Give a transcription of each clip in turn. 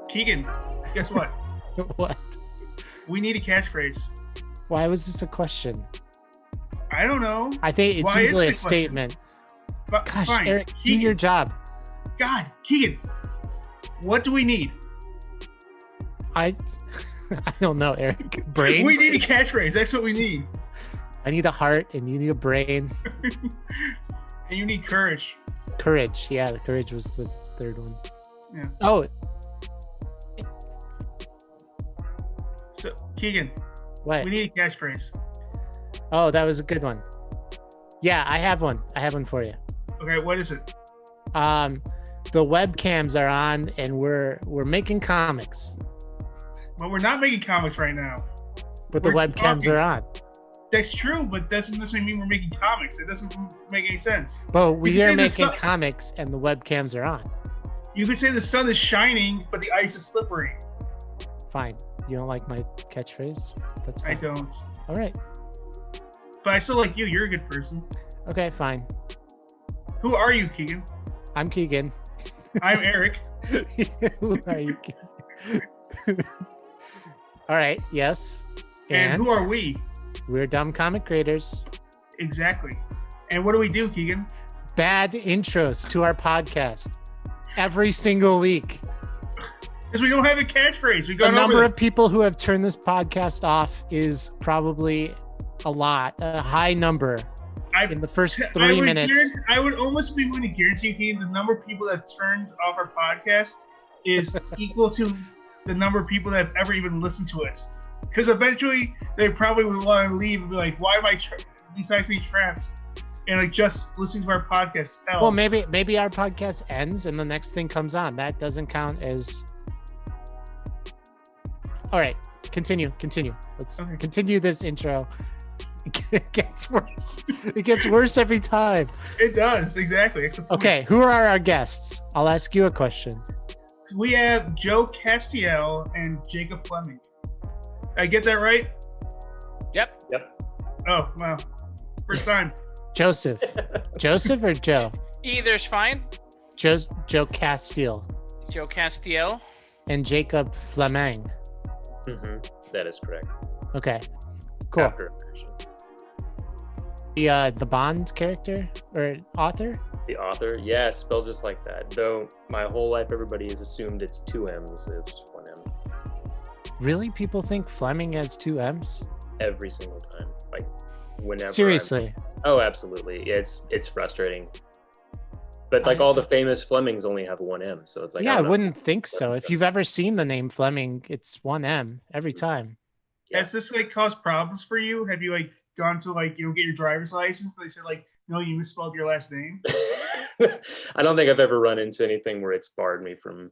Keegan, guess what? What? We need a catchphrase. Why was this a question? I don't know. I think it's Why usually a is it a question? statement. Gosh, Fine. Eric, do Keegan. your job. God, Keegan, what do we need? I don't know, Eric. Brains? We need a catchphrase. That's what we need. I need a heart and you need a brain. And you need courage. Courage. Yeah, the courage was the third one. Yeah. Oh, So, Keegan, what? we need a catchphrase. Oh, that was a good one. Yeah, I have one. I have one for you. Okay, what is it? The webcams are on and we're making comics, Well, we're not making comics right now. but the We're webcams talking. are on. That's true, but that doesn't necessarily mean we're making comics. It doesn't make any sense. Well, You we can are say the making sun- comics and the webcams are on. You could say the sun is shining, but the ice is slippery. Fine. You don't like my catchphrase? That's I fine. don't. All right. But I still like you. You're a good person. Okay, fine. Who are you, Keegan? I'm Keegan. I'm Eric. Who are you? Keegan? All right. Yes. And who are we? We're dumb comic creators. Exactly. And what do we do, Keegan? Bad intros to our podcast every single week. Because we don't have a catchphrase. We The got number of people who have turned this podcast off is probably a high number in the first 3 minutes. I would almost be willing to guarantee you, the number of people that turned off our podcast is equal to the number of people that have ever even listened to it. Because eventually they probably would want to leave and be like, "Why am I besides being trapped and like just listening to our podcast?" Hell. Well, maybe our podcast ends and the next thing comes on. That doesn't count as. All right, continue. Let's continue this intro. It gets worse. It gets worse every time. It does, exactly. Okay, who are our guests? I'll ask you a question. We have Joe Castiel and Jacob Fleming. Did I get that right? Yep. Oh, wow. First time. Joseph. Joseph or Joe? Either's fine. Joe Castiel Joe Castiel. and Jacob Fleming. That is correct. Okay, cool. After immersion. The Bond character or author? The author, yeah, spelled just like that. Though my whole life, everybody has assumed it's 2 M's. It's just 1 M. Really? People think Fleming has 2 M's? Every single time. Like, whenever. Seriously? Oh, absolutely. It's frustrating. But like all the famous Flemings only have 1 M, so it's like yeah, I don't know. wouldn't think so. If you've ever seen the name Fleming, it's 1 M every time. Yeah. Has this like caused problems for you? Have you like gone to like, get your driver's license and they said like, no, you misspelled your last name? I don't think I've ever run into anything where it's barred me from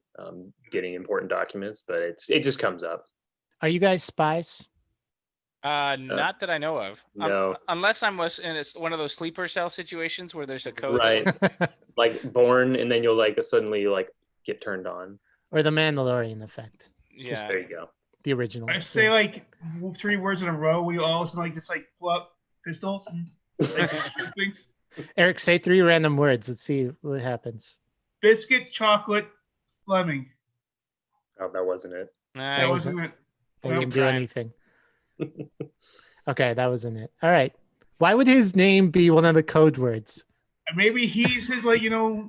getting important documents, but it just comes up. Are you guys spies? Not that I know of. No. Unless I'm in one of those sleeper cell situations where there's a code. Right. Like born and then you'll like suddenly like get turned on. Or the Mandalorian effect? Yeah. There you go. The original. I say like 3 words in a row. We all of a sudden like just like pull up pistols and like shoot things. Eric, say 3 random words. Let's see what happens. Biscuit, chocolate, Fleming. Oh, that wasn't it. Nah, That wasn't it. They Nope. didn't do Try. anything. Okay, that wasn't it. All right. Why would his name be one of the code words? Maybe he's his like,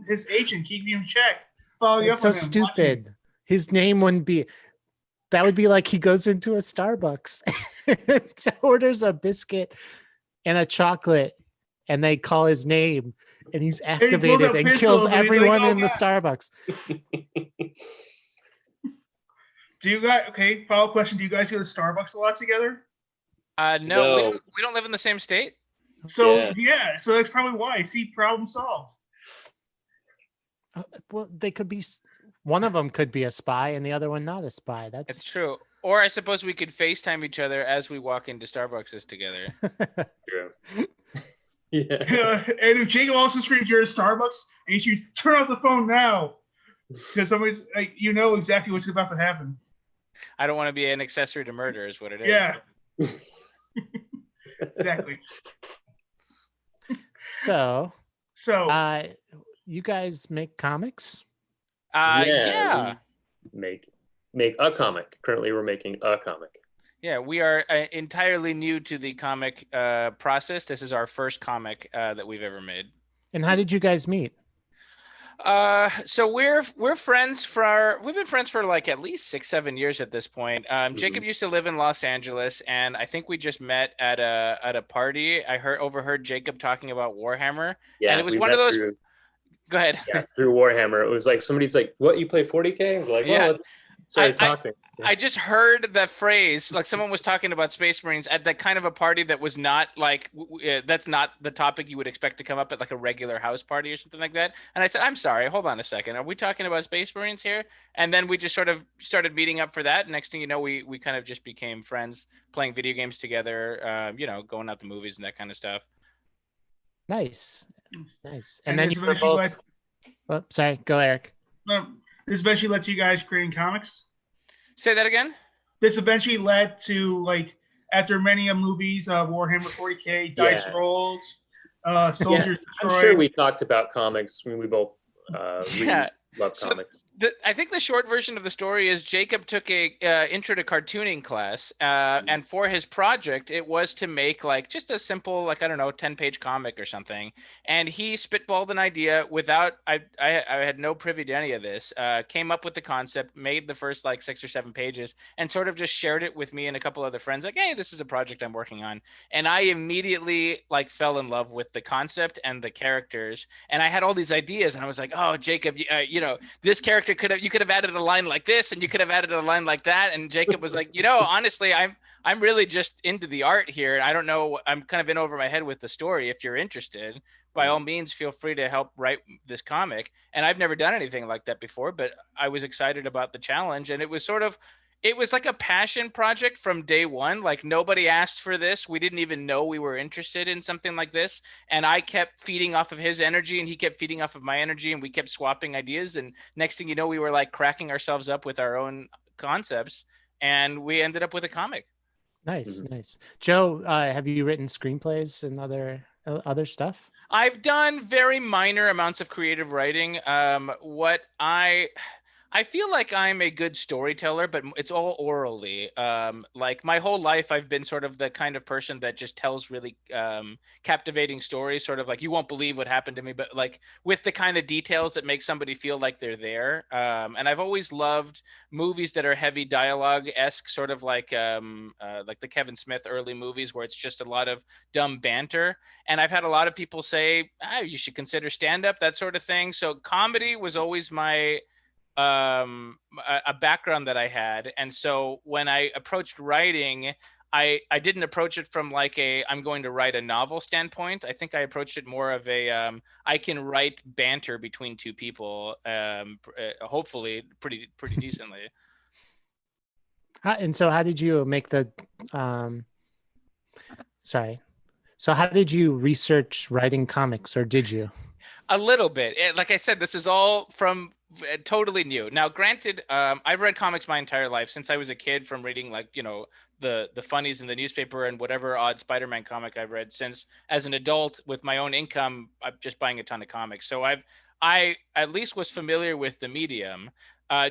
his agent keeping him in check. Following It's up so on him, watching him. stupid. His name wouldn't be. That would be like he goes into a Starbucks and orders a biscuit and a chocolate, and they call his name, and he's pulls activated out and pistols, kills and he's like, everyone "Oh, in the God." Starbucks. Do you guys, okay, follow-up question. Do you guys go to Starbucks a lot together? No, No. we don't live in the same state. So, yeah, so that's probably why. See, problem solved. Well, they could be. One of them could be a spy, and the other one not a spy. It's That's true. Or I suppose we could FaceTime each other as we walk into Starbucks together. True. Yeah. And if Jacob also screams you're at Starbucks, and you should turn off the phone now. Because somebody's like, you know exactly what's about to happen. I don't want to be an accessory to murder is what it is. Yeah. Exactly. so. So, You guys make comics? Yeah. we make make a comic. Currently, we're making a comic. Yeah, we are entirely new to the comic process. This is our first comic that we've ever made. And how did you guys meet? So we're friends we've been friends for like at least 6-7 years at this point. Jacob used to live in Los Angeles, and I think we just met at a party. I overheard Jacob talking about Warhammer, Yeah, and it was we one of met those. through, Go ahead. yeah, through Warhammer. It was like somebody's like, "What, you play 40K?" We're like, "Well, Yeah. let's start talking." I just heard the phrase, like someone was talking about Space Marines at that kind of a party that was not like, that's not the topic you would expect to come up at like a regular house party or something like that. And I said, I'm sorry, hold on a second. Are we talking about Space Marines here? And then we just sort of started meeting up for that. Next thing you know, we kind of just became friends, playing video games together, going out to movies and that kind of stuff. Nice. And then this you were eventually both. Sorry, go, Eric. this eventually led to you guys creating comics. Say that again? This eventually led to, like, after many movies, Warhammer 40K, Dice Rolls, Soldiers Destroyed. I'm sure we talked about comics. I mean, we both really love comics. I think the short version of the story is Jacob took a intro to cartooning class, and for his project, it was to make like just a simple, like, I don't know, 10-page comic or something. And he spitballed an idea without, I had no privy to any of this, came up with the concept, made the first like 6 or 7 pages, and sort of just shared it with me and a couple other friends, like, hey, this is a project I'm working on. And I immediately like fell in love with the concept and the characters. And I had all these ideas, and I was like, oh, Jacob, this character you could have added a line like this, and you could have added a line like that. And Jacob was like, honestly, I'm really just into the art here. I don't know. I'm kind of in over my head with the story. If you're interested, by all means, feel free to help write this comic. And I've never done anything like that before, but I was excited about the challenge. And it was like a passion project from day one. Like, nobody asked for this. We didn't even know we were interested in something like this. And I kept feeding off of his energy, and he kept feeding off of my energy, and we kept swapping ideas. And next thing you know, we were like cracking ourselves up with our own concepts, and we ended up with a comic. Nice. Joe, have you written screenplays and other stuff? I've done very minor amounts of creative writing. I feel like I'm a good storyteller, but it's all orally. Like my whole life, I've been sort of the kind of person that just tells really captivating stories, sort of like you won't believe what happened to me, but like with the kind of details that make somebody feel like they're there. And I've always loved movies that are heavy dialogue-esque, sort of like the Kevin Smith early movies where it's just a lot of dumb banter. And I've had a lot of people say, you should consider stand-up, that sort of thing. So comedy was always a background that I had. And so when I approached writing, I didn't approach it from like I'm going to write a novel standpoint. I think I approached it more of I can write banter between two people, hopefully pretty decently. And so how did you make the so how did you research writing comics, or did you? A little bit. Like I said, this is all from totally new. Now, granted, I've read comics my entire life since I was a kid, from reading like the funnies in the newspaper and whatever odd Spider-Man comic I've read. Since as an adult with my own income, I'm just buying a ton of comics. So I at least was familiar with the medium.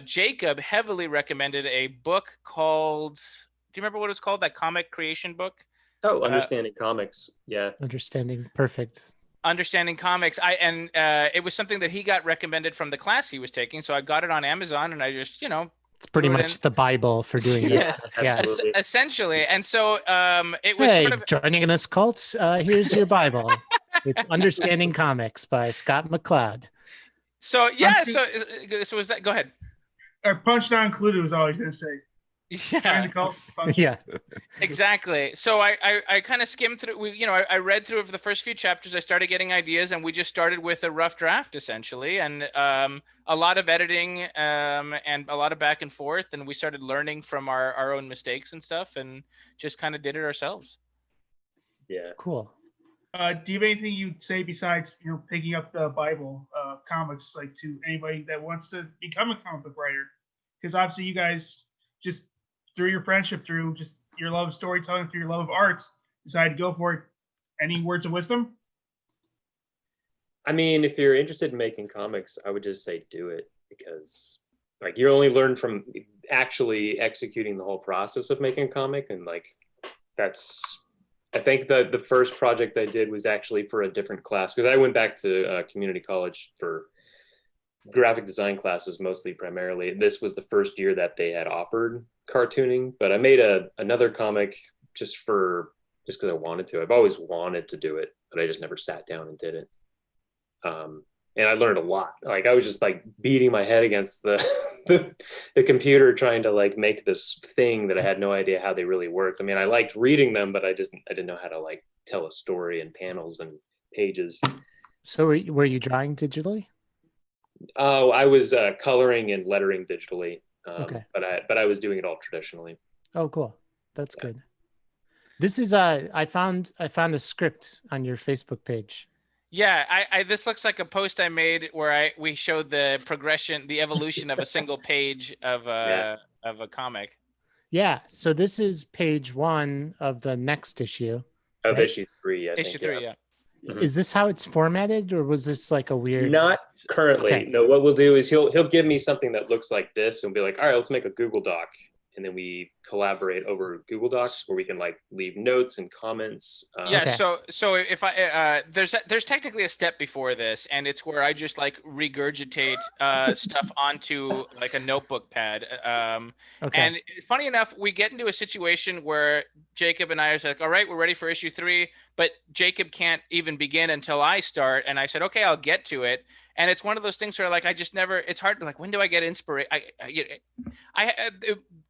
Jacob heavily recommended a book called. Do you remember what it's called? That comic creation book. Oh, Understanding Comics. Yeah. Understanding. Perfect. Understanding Comics. It was something that he got recommended from the class he was taking. So I got it on Amazon, and I just, it's pretty much the Bible for doing this stuff. Yeah, essentially. And so it was sort of joining in this cult. Here's your Bible. It's Understanding Comics by Scott McCloud. So yeah, so was that? Go ahead. Or Punch Not Included was always going to say. Yeah, exactly. So I kind of skimmed through. I read through it for the first few chapters. I started getting ideas, and we just started with a rough draft essentially, and a lot of editing and a lot of back and forth, and we started learning from our own mistakes and stuff, and just kind of did it ourselves. Yeah, cool. Do you have anything you'd say besides picking up the Bible comics, like, to anybody that wants to become a comic book writer? Because obviously you guys just through your friendship, through just your love of storytelling, through your love of art, decided to go for it. Any words of wisdom? I mean, if you're interested in making comics, I would just say do it, because like you only learn from actually executing the whole process of making a comic. And like, I think the first project I did was actually for a different class, because I went back to community college for graphic design classes, mostly primarily. This was the first year that they had offered cartooning, but I made another comic just because I wanted to. I've always wanted to do it, but I just never sat down and did it. And I learned a lot. Like I was just like beating my head against the computer trying to like make this thing that I had no idea how they really worked. I mean, I liked reading them, but I didn't know how to like tell a story and panels and pages. So were you drawing digitally? Oh, I was coloring and lettering digitally, Okay. but I was doing it all traditionally. Oh, cool. That's good. This is I found a script on your Facebook page. Yeah, I this looks like a post I made where we showed the progression, the evolution of a single page of a comic. Yeah. So this is page 1 of the next issue. Of right? issue 3, I think. Issue 3, yeah. Mhm. Is this how it's formatted, or was this like a weird? Not currently. Okay. No, what we'll do is he'll give me something that looks like this and be like, all right, let's make a Google Doc. And then we collaborate over Google Docs where we can like leave notes and comments. Yeah, Okay. so if I there's technically a step before this, and it's where I just like regurgitate stuff onto like a notebook pad. Okay. And funny enough, we get into a situation where Jacob and I are like, all right, we're ready for issue 3, but Jacob can't even begin until I start. And I said, okay, I'll get to it. And it's one of those things where like I just never. It's hard to like, when do I get inspiration?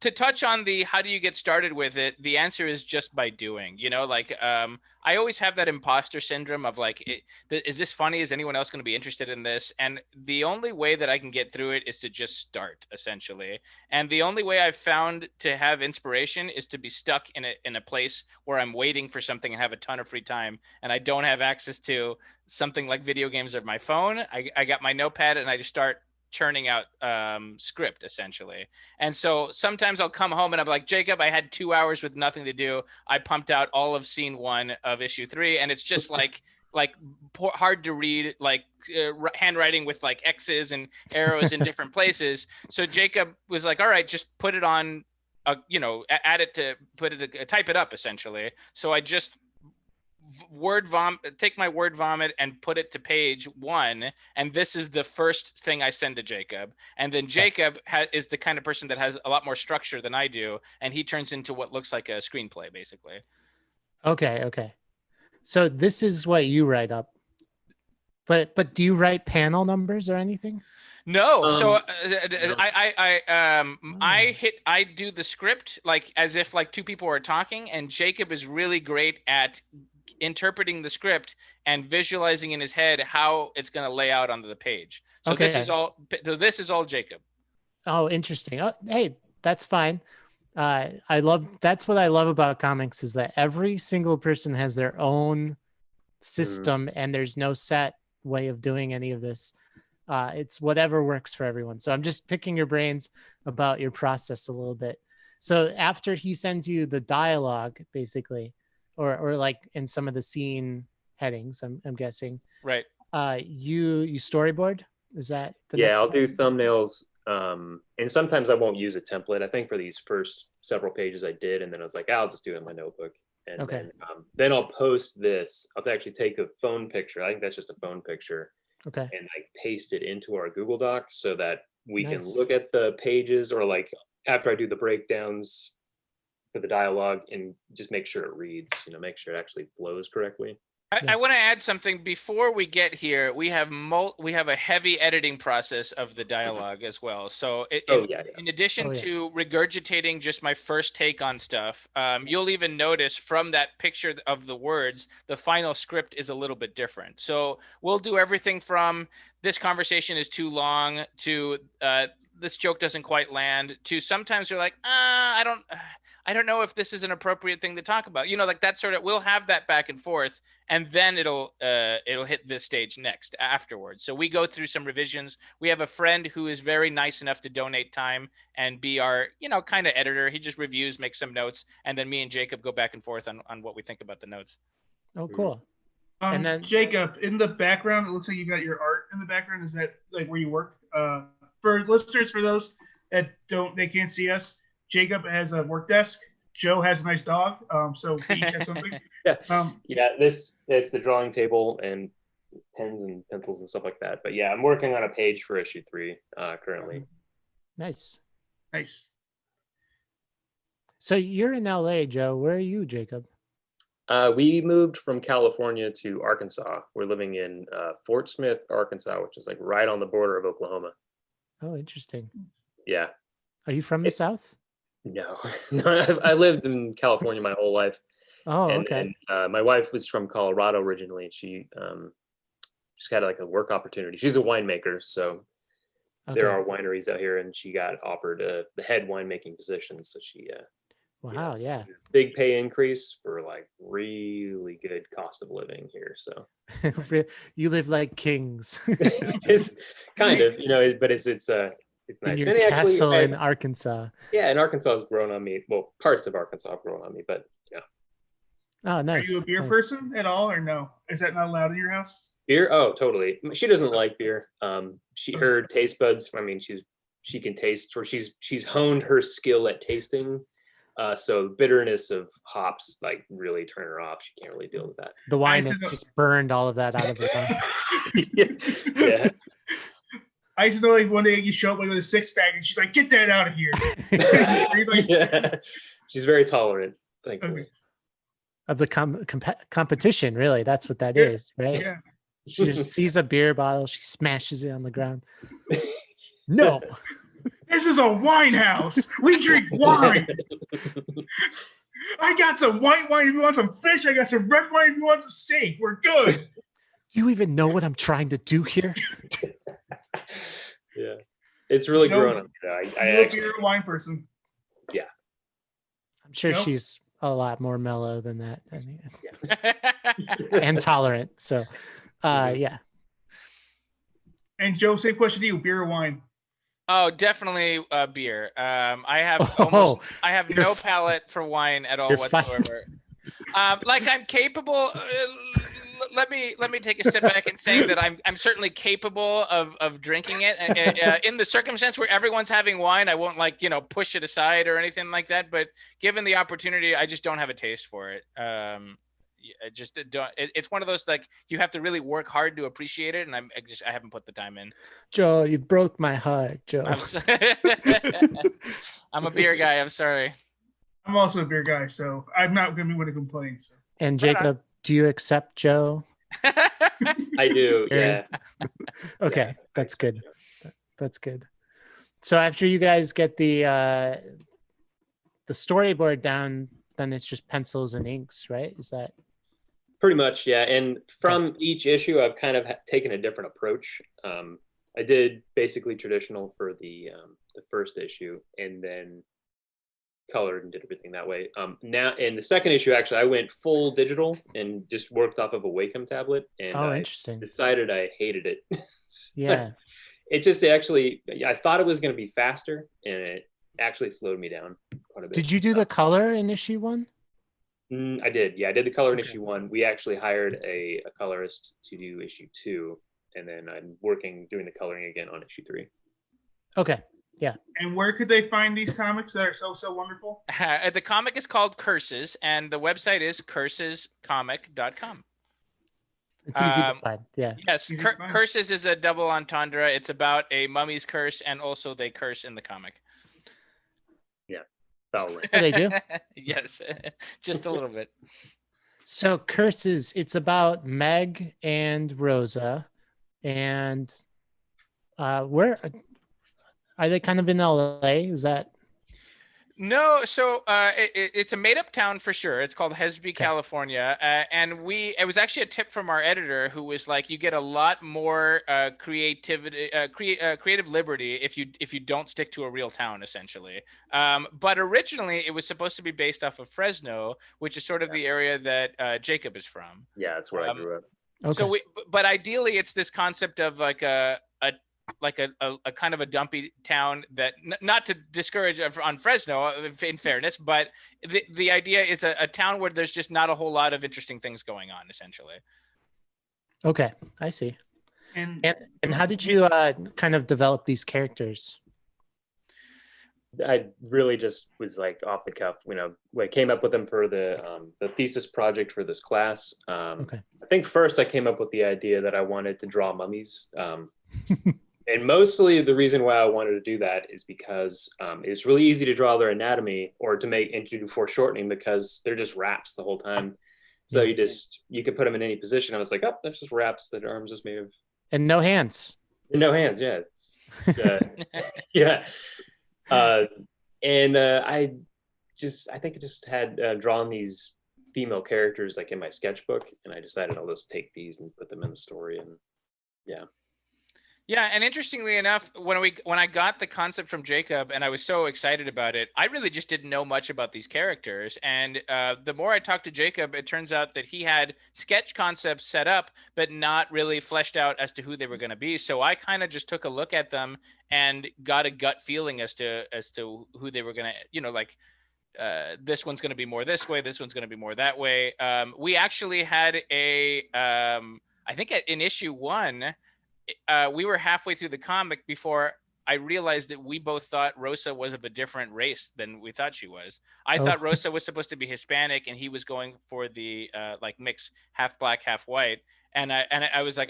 To touch on the how do you get started with it? The answer is just by doing. You know, like I always have that imposter syndrome of like, is this funny? Is anyone else going to be interested in this? And the only way that I can get through it is to just start, essentially. And the only way I've found to have inspiration is to be stuck in a place where I'm waiting for something and have a ton of free time, and I don't have access to something like video games or my phone. I got my notepad and I just start churning out script, essentially. And so sometimes I'll come home and I'm like, Jacob, I had 2 hours with nothing to do. I pumped out all of scene 1 of issue 3, and it's just like hard to read, like handwriting with like X's and arrows in different places. So Jacob was like, all right, just put it on, add it to type it up, essentially. So I just take my word vomit and put it to page 1, and this is the first thing I send to Jacob. And then Jacob is the kind of person that has a lot more structure than I do, and he turns into what looks like a screenplay, basically. Okay. So this is what you write up, but do you write panel numbers or anything? No. So I do the script like as if like 2 people are talking, and Jacob is really great at interpreting the script and visualizing in his head how it's going to lay out onto the page. So Okay. This is all Jacob. Oh, interesting. Oh, hey, that's fine. That's what I love about comics, is that every single person has their own system and there's no set way of doing any of this. It's whatever works for everyone. So I'm just picking your brains about your process a little bit. So after he sends you the dialogue, basically, or like in some of the scene headings, I'm guessing. Right. You storyboard? Is that the Yeah, next I'll do process? thumbnails. And sometimes I won't use a template. I think for these first several pages I did, and then I was like, I'll just do it in my notebook. And Okay. then I'll post this. I'll actually take a phone picture. I think that's just a phone picture. Okay. And like paste it into our Google Doc so that we can Nice. look at the pages, or like after I do the breakdowns for the dialogue, and just make sure it reads, make sure it actually flows correctly. I want to add something before we get here. We have a heavy editing process of the dialogue as well. So in addition to regurgitating just my first take on stuff, you'll even notice from that picture of the words, the final script is a little bit different. So we'll do everything from this conversation is too long to this joke doesn't quite land to sometimes you're like, I don't know if this is an appropriate thing to talk about. Like that sort of, we'll have that back and forth, and then it'll hit this stage next afterwards. So we go through some revisions. We have a friend who is very nice enough to donate time and be our, kind of editor. He just reviews, makes some notes, and then me and Jacob go back and forth on what we think about the notes. Oh, cool. And then Jacob, in the background, it looks like you got your art in the background. Is that like where you work? For listeners, for those that they can't see us, Jacob has a work desk. Joe has a nice dog. So we each have something. It's the drawing table and pens and pencils and stuff like that. But yeah, I'm working on a page for issue 3 currently. Nice. So you're in LA, Joe. Where are you, Jacob? We moved from California to Arkansas. We're living in Fort Smith, Arkansas, which is like right on the border of Oklahoma. Oh, interesting. Yeah. Are you from the South? No, I lived in California my whole life. Oh, and, okay. And my wife was from Colorado originally. She just had like a work opportunity. She's a winemaker, so there are wineries out here, and she got offered the head winemaking position. So she wow, yeah. Big pay increase for like really good cost of living here. So you live like kings. It's kind of, but it's nice. In your castle in Arkansas. Yeah, and Arkansas has grown on me. Well, parts of Arkansas have grown on me, but yeah. Oh, nice. Are you a beer person at all, or no? Is that not allowed in your house? Beer? Oh, totally. She doesn't like beer. Her taste buds. I mean, she can taste, or she's honed her skill at tasting. So bitterness of hops like really turn her off. She can't really deal with that. The wine has just burned all of that out of her mouth. Yeah. I used to know like one day you show up like with a 6-pack and she's like, "Get that out of here." Yeah. She's very tolerant, thankfully. Okay. Of the competition, really. That's what that is, right? Yeah. She just sees a beer bottle, she smashes it on the ground. No. This is a wine house. We drink wine. I got some white wine if you want some fish. I got some red wine if you want some steak. We're good. Do you even know what I'm trying to do here? Yeah. It's really grown on me. You're a wine person. Yeah. I'm sure she's a lot more mellow than that. I mean, and tolerant. So, yeah. And Joe, same question to you: beer or wine? Oh, definitely beer. I have no palate for wine at all whatsoever. Like I'm capable. Let me take a step back and saying that I'm certainly capable of drinking it. In the circumstance where everyone's having wine, I won't push it aside or anything like that. But given the opportunity, I just don't have a taste for it. I just don't. It's one of those like you have to really work hard to appreciate it, and I haven't put the time in. Joe, you broke my heart, Joe. I'm a beer guy. I'm sorry. I'm also a beer guy, so I'm not going to be one to complain. So. And Jacob, do you accept Joe? I do. Yeah. Okay, yeah, that's good. That's good. So after you guys get the storyboard down, then it's just pencils and inks, right? Is that? Pretty much, yeah. And from each issue, I've kind of taken a different approach. I did basically traditional for the first issue, and then colored and did everything that way. Now in the second issue, actually, I went full digital and just worked off of a Wacom tablet. And interesting. Decided I hated it. Yeah. It just actually, I thought it was going to be faster, and it actually slowed me down quite a bit. Did you do the color in issue 1? I did. Yeah, I did the color in issue 1. We actually hired a colorist to do issue 2, and then I'm doing the coloring again on issue 3. Okay. Yeah. And where could they find these comics that are so wonderful? The comic is called Curses, and the website is cursescomic.com. It's easy to find. Yeah. Yes. Curses is a double entendre. It's about a mummy's curse, and also they curse in the comic. Yeah. Probably. They do? Yes. Just a little bit. So Curses, it's about Meg and Rosa, and where are they? Kind of in LA? Is that? No, so it's a made-up town for sure. It's called Hesby, California, and it was actually a tip from our editor who was like, you get a lot more creative liberty if you don't stick to a real town, essentially. But originally, it was supposed to be based off of Fresno, which is sort of the area that Jacob is from. Yeah, that's where I grew up. Okay. So but ideally, it's this concept of like a kind of a dumpy town that not to discourage on Fresno in fairness, but the idea is a town where there's just not a whole lot of interesting things going on, essentially. Okay, I see. And how did you kind of develop these characters? I really just was like off the cuff, I came up with them for the thesis project for this class. Okay. I think first I came up with the idea that I wanted to draw mummies. And mostly the reason why I wanted to do that is because it's really easy to draw their anatomy or to do foreshortening because they're just wraps the whole time. So you could put them in any position. I was like, oh, there's just wraps that arms just made of. And no hands. No hands, yeah. Yeah. I think I just had drawn these female characters like in my sketchbook, and I decided I'll just take these and put them in the story, and yeah. Yeah, and interestingly enough, when I got the concept from Jacob and I was so excited about it, I really just didn't know much about these characters. And the more I talked to Jacob, it turns out that he had sketch concepts set up, but not really fleshed out as to who they were going to be. So I kind of just took a look at them and got a gut feeling as to who they were going to, this one's going to be more this way, this one's going to be more that way. We actually had I think in issue 1. We were halfway through the comic before I realized that we both thought Rosa was of a different race than we thought she was. I thought Rosa was supposed to be Hispanic, and he was going for the like mix, half black, half white. And I was like,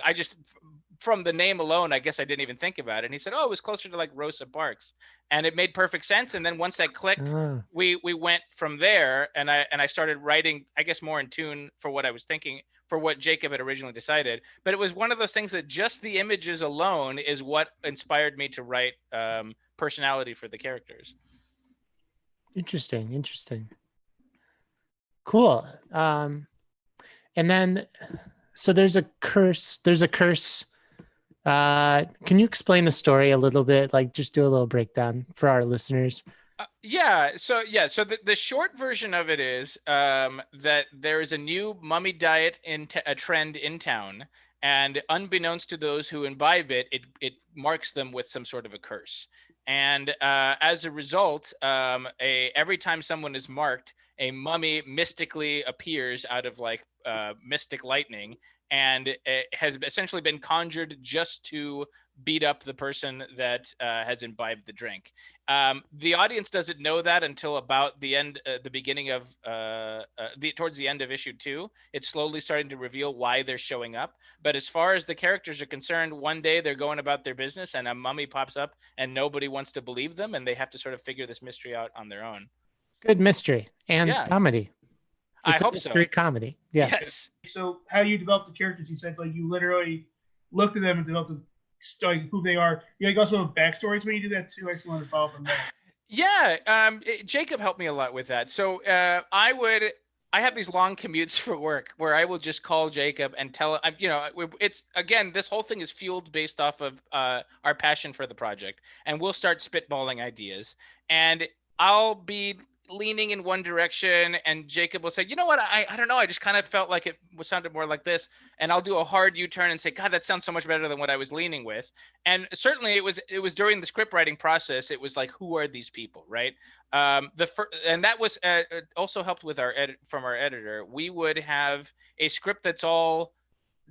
from the name alone, I guess I didn't even think about it. And he said, oh, it was closer to like Rosa Parks, and it made perfect sense. And then once that clicked, we went from there, and I started writing, I guess, more in tune for what I was thinking, for what Jacob had originally decided. But it was one of those things that just the images alone is what inspired me to write personality for the characters. Interesting. Cool. And then, so there's a curse. Can you explain the story a little bit? Like, just do a little breakdown for our listeners. So the short version of it is that there is a new mummy diet a trend in town, and unbeknownst to those who imbibe it, it marks them with some sort of a curse. And as a result, every time someone is marked, a mummy mystically appears out of like mystic lightning, and it has essentially been conjured just to beat up the person that has imbibed the drink. The audience doesn't know that until about the end, the beginning of towards the end of issue 2. It's slowly starting to reveal why they're showing up. But as far as the characters are concerned, one day they're going about their business and a mummy pops up and nobody wants to believe them, and they have to sort of figure this mystery out on their own. Good mystery and comedy. It's I hope a mystery comedy. Yeah. Yes. So how you develop the characters? You said like you literally looked at them and developed like who they are. You like also have backstories when you do that too. I just wanted to follow from that. Yeah, Jacob helped me a lot with that. So I have these long commutes for work where I will just call Jacob and tell him, it's again, this whole thing is fueled based off of our passion for the project, and we'll start spitballing ideas, and I'll be leaning in one direction and Jacob will say, you know what, I don't know, I just kind of felt like it sounded more like this, and I'll do a hard U-turn and say, God, that sounds so much better than what I was leaning with. And certainly it was during the script writing process, it was like, who are these people, right? And that was also helped with from our editor. We would have a script that's all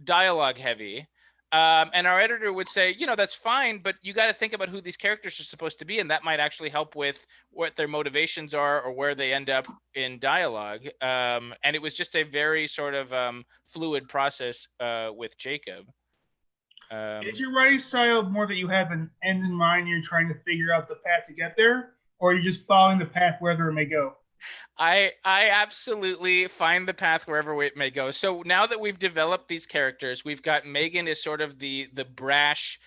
dialogue heavy, and our editor would say, that's fine, but you got to think about who these characters are supposed to be, and that might actually help with what their motivations are or where they end up in dialogue. And it was just a very sort of fluid process with Jacob. Is your writing style more that you have an end in mind, you're trying to figure out the path to get there, or are you just following the path wherever it may go? I absolutely find the path wherever it may go. So now that we've developed these characters, we've got Megan is sort of the brash,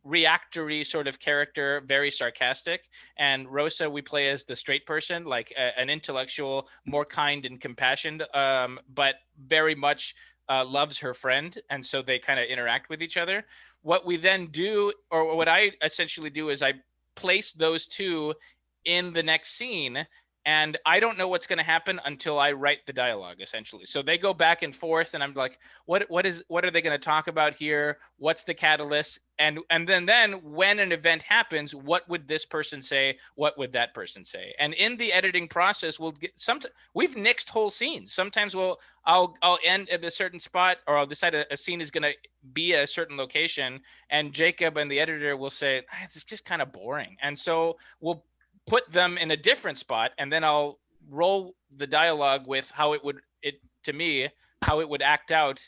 reactory sort of character, very sarcastic, and Rosa we play as the straight person, like an intellectual, more kind and compassionate, but very much loves her friend, and so they kind of interact with each other. What we then do, or what I essentially do, is I place those two in the next scene, and I don't know what's going to happen until I write the dialogue, essentially. So they go back and forth, and I'm like, what are they going to talk about here? What's the catalyst? And then when an event happens, what would this person say? What would that person say? And in the editing process, we've nixed whole scenes. Sometimes I'll end at a certain spot, or I'll decide a scene is going to be a certain location, and Jacob and the editor will say, it's just kind of boring. And so we'll put them in a different spot, and then I'll roll the dialogue with how it would act out.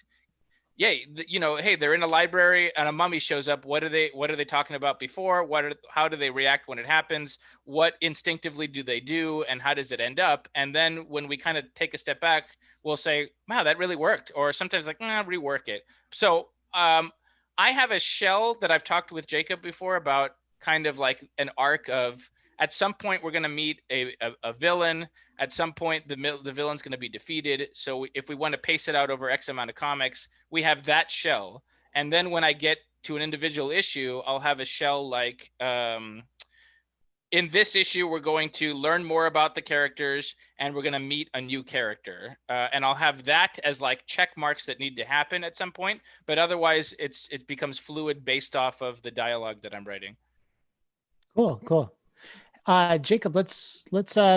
Yeah, hey, they're in a library and a mummy shows up. What are they talking about before? How do they react when it happens? What instinctively do they do, and how does it end up? And then when we kind of take a step back, we'll say, wow, that really worked. Or sometimes like, rework it. So I have a shell that I've talked with Jacob before about, kind of like an arc of, at some point we're going to meet a villain. At some point the villain's going to be defeated. So if we want to pace it out over X amount of comics, we have that shell. And then when I get to an individual issue, I'll have a shell like, in this issue, we're going to learn more about the characters, and we're going to meet a new character. And I'll have that as like check marks that need to happen at some point. But otherwise, it becomes fluid based off of the dialogue that I'm writing. Cool. Jacob, let's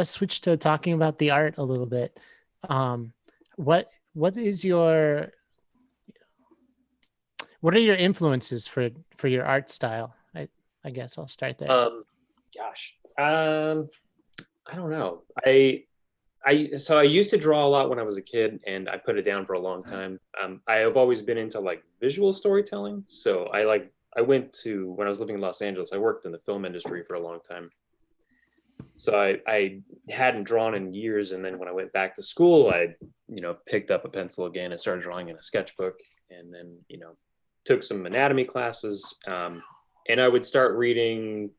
switch to talking about the art a little bit. What are your influences for your art style? I guess I'll start there. I don't know. I used to draw a lot when I was a kid, and I put it down for a long time. I have always been into like visual storytelling. So I went to, when I was living in Los Angeles, I worked in the film industry for a long time. So I hadn't drawn in years. And then when I went back to school, I, picked up a pencil again and started drawing in a sketchbook, and then, took some anatomy classes. And I would start reading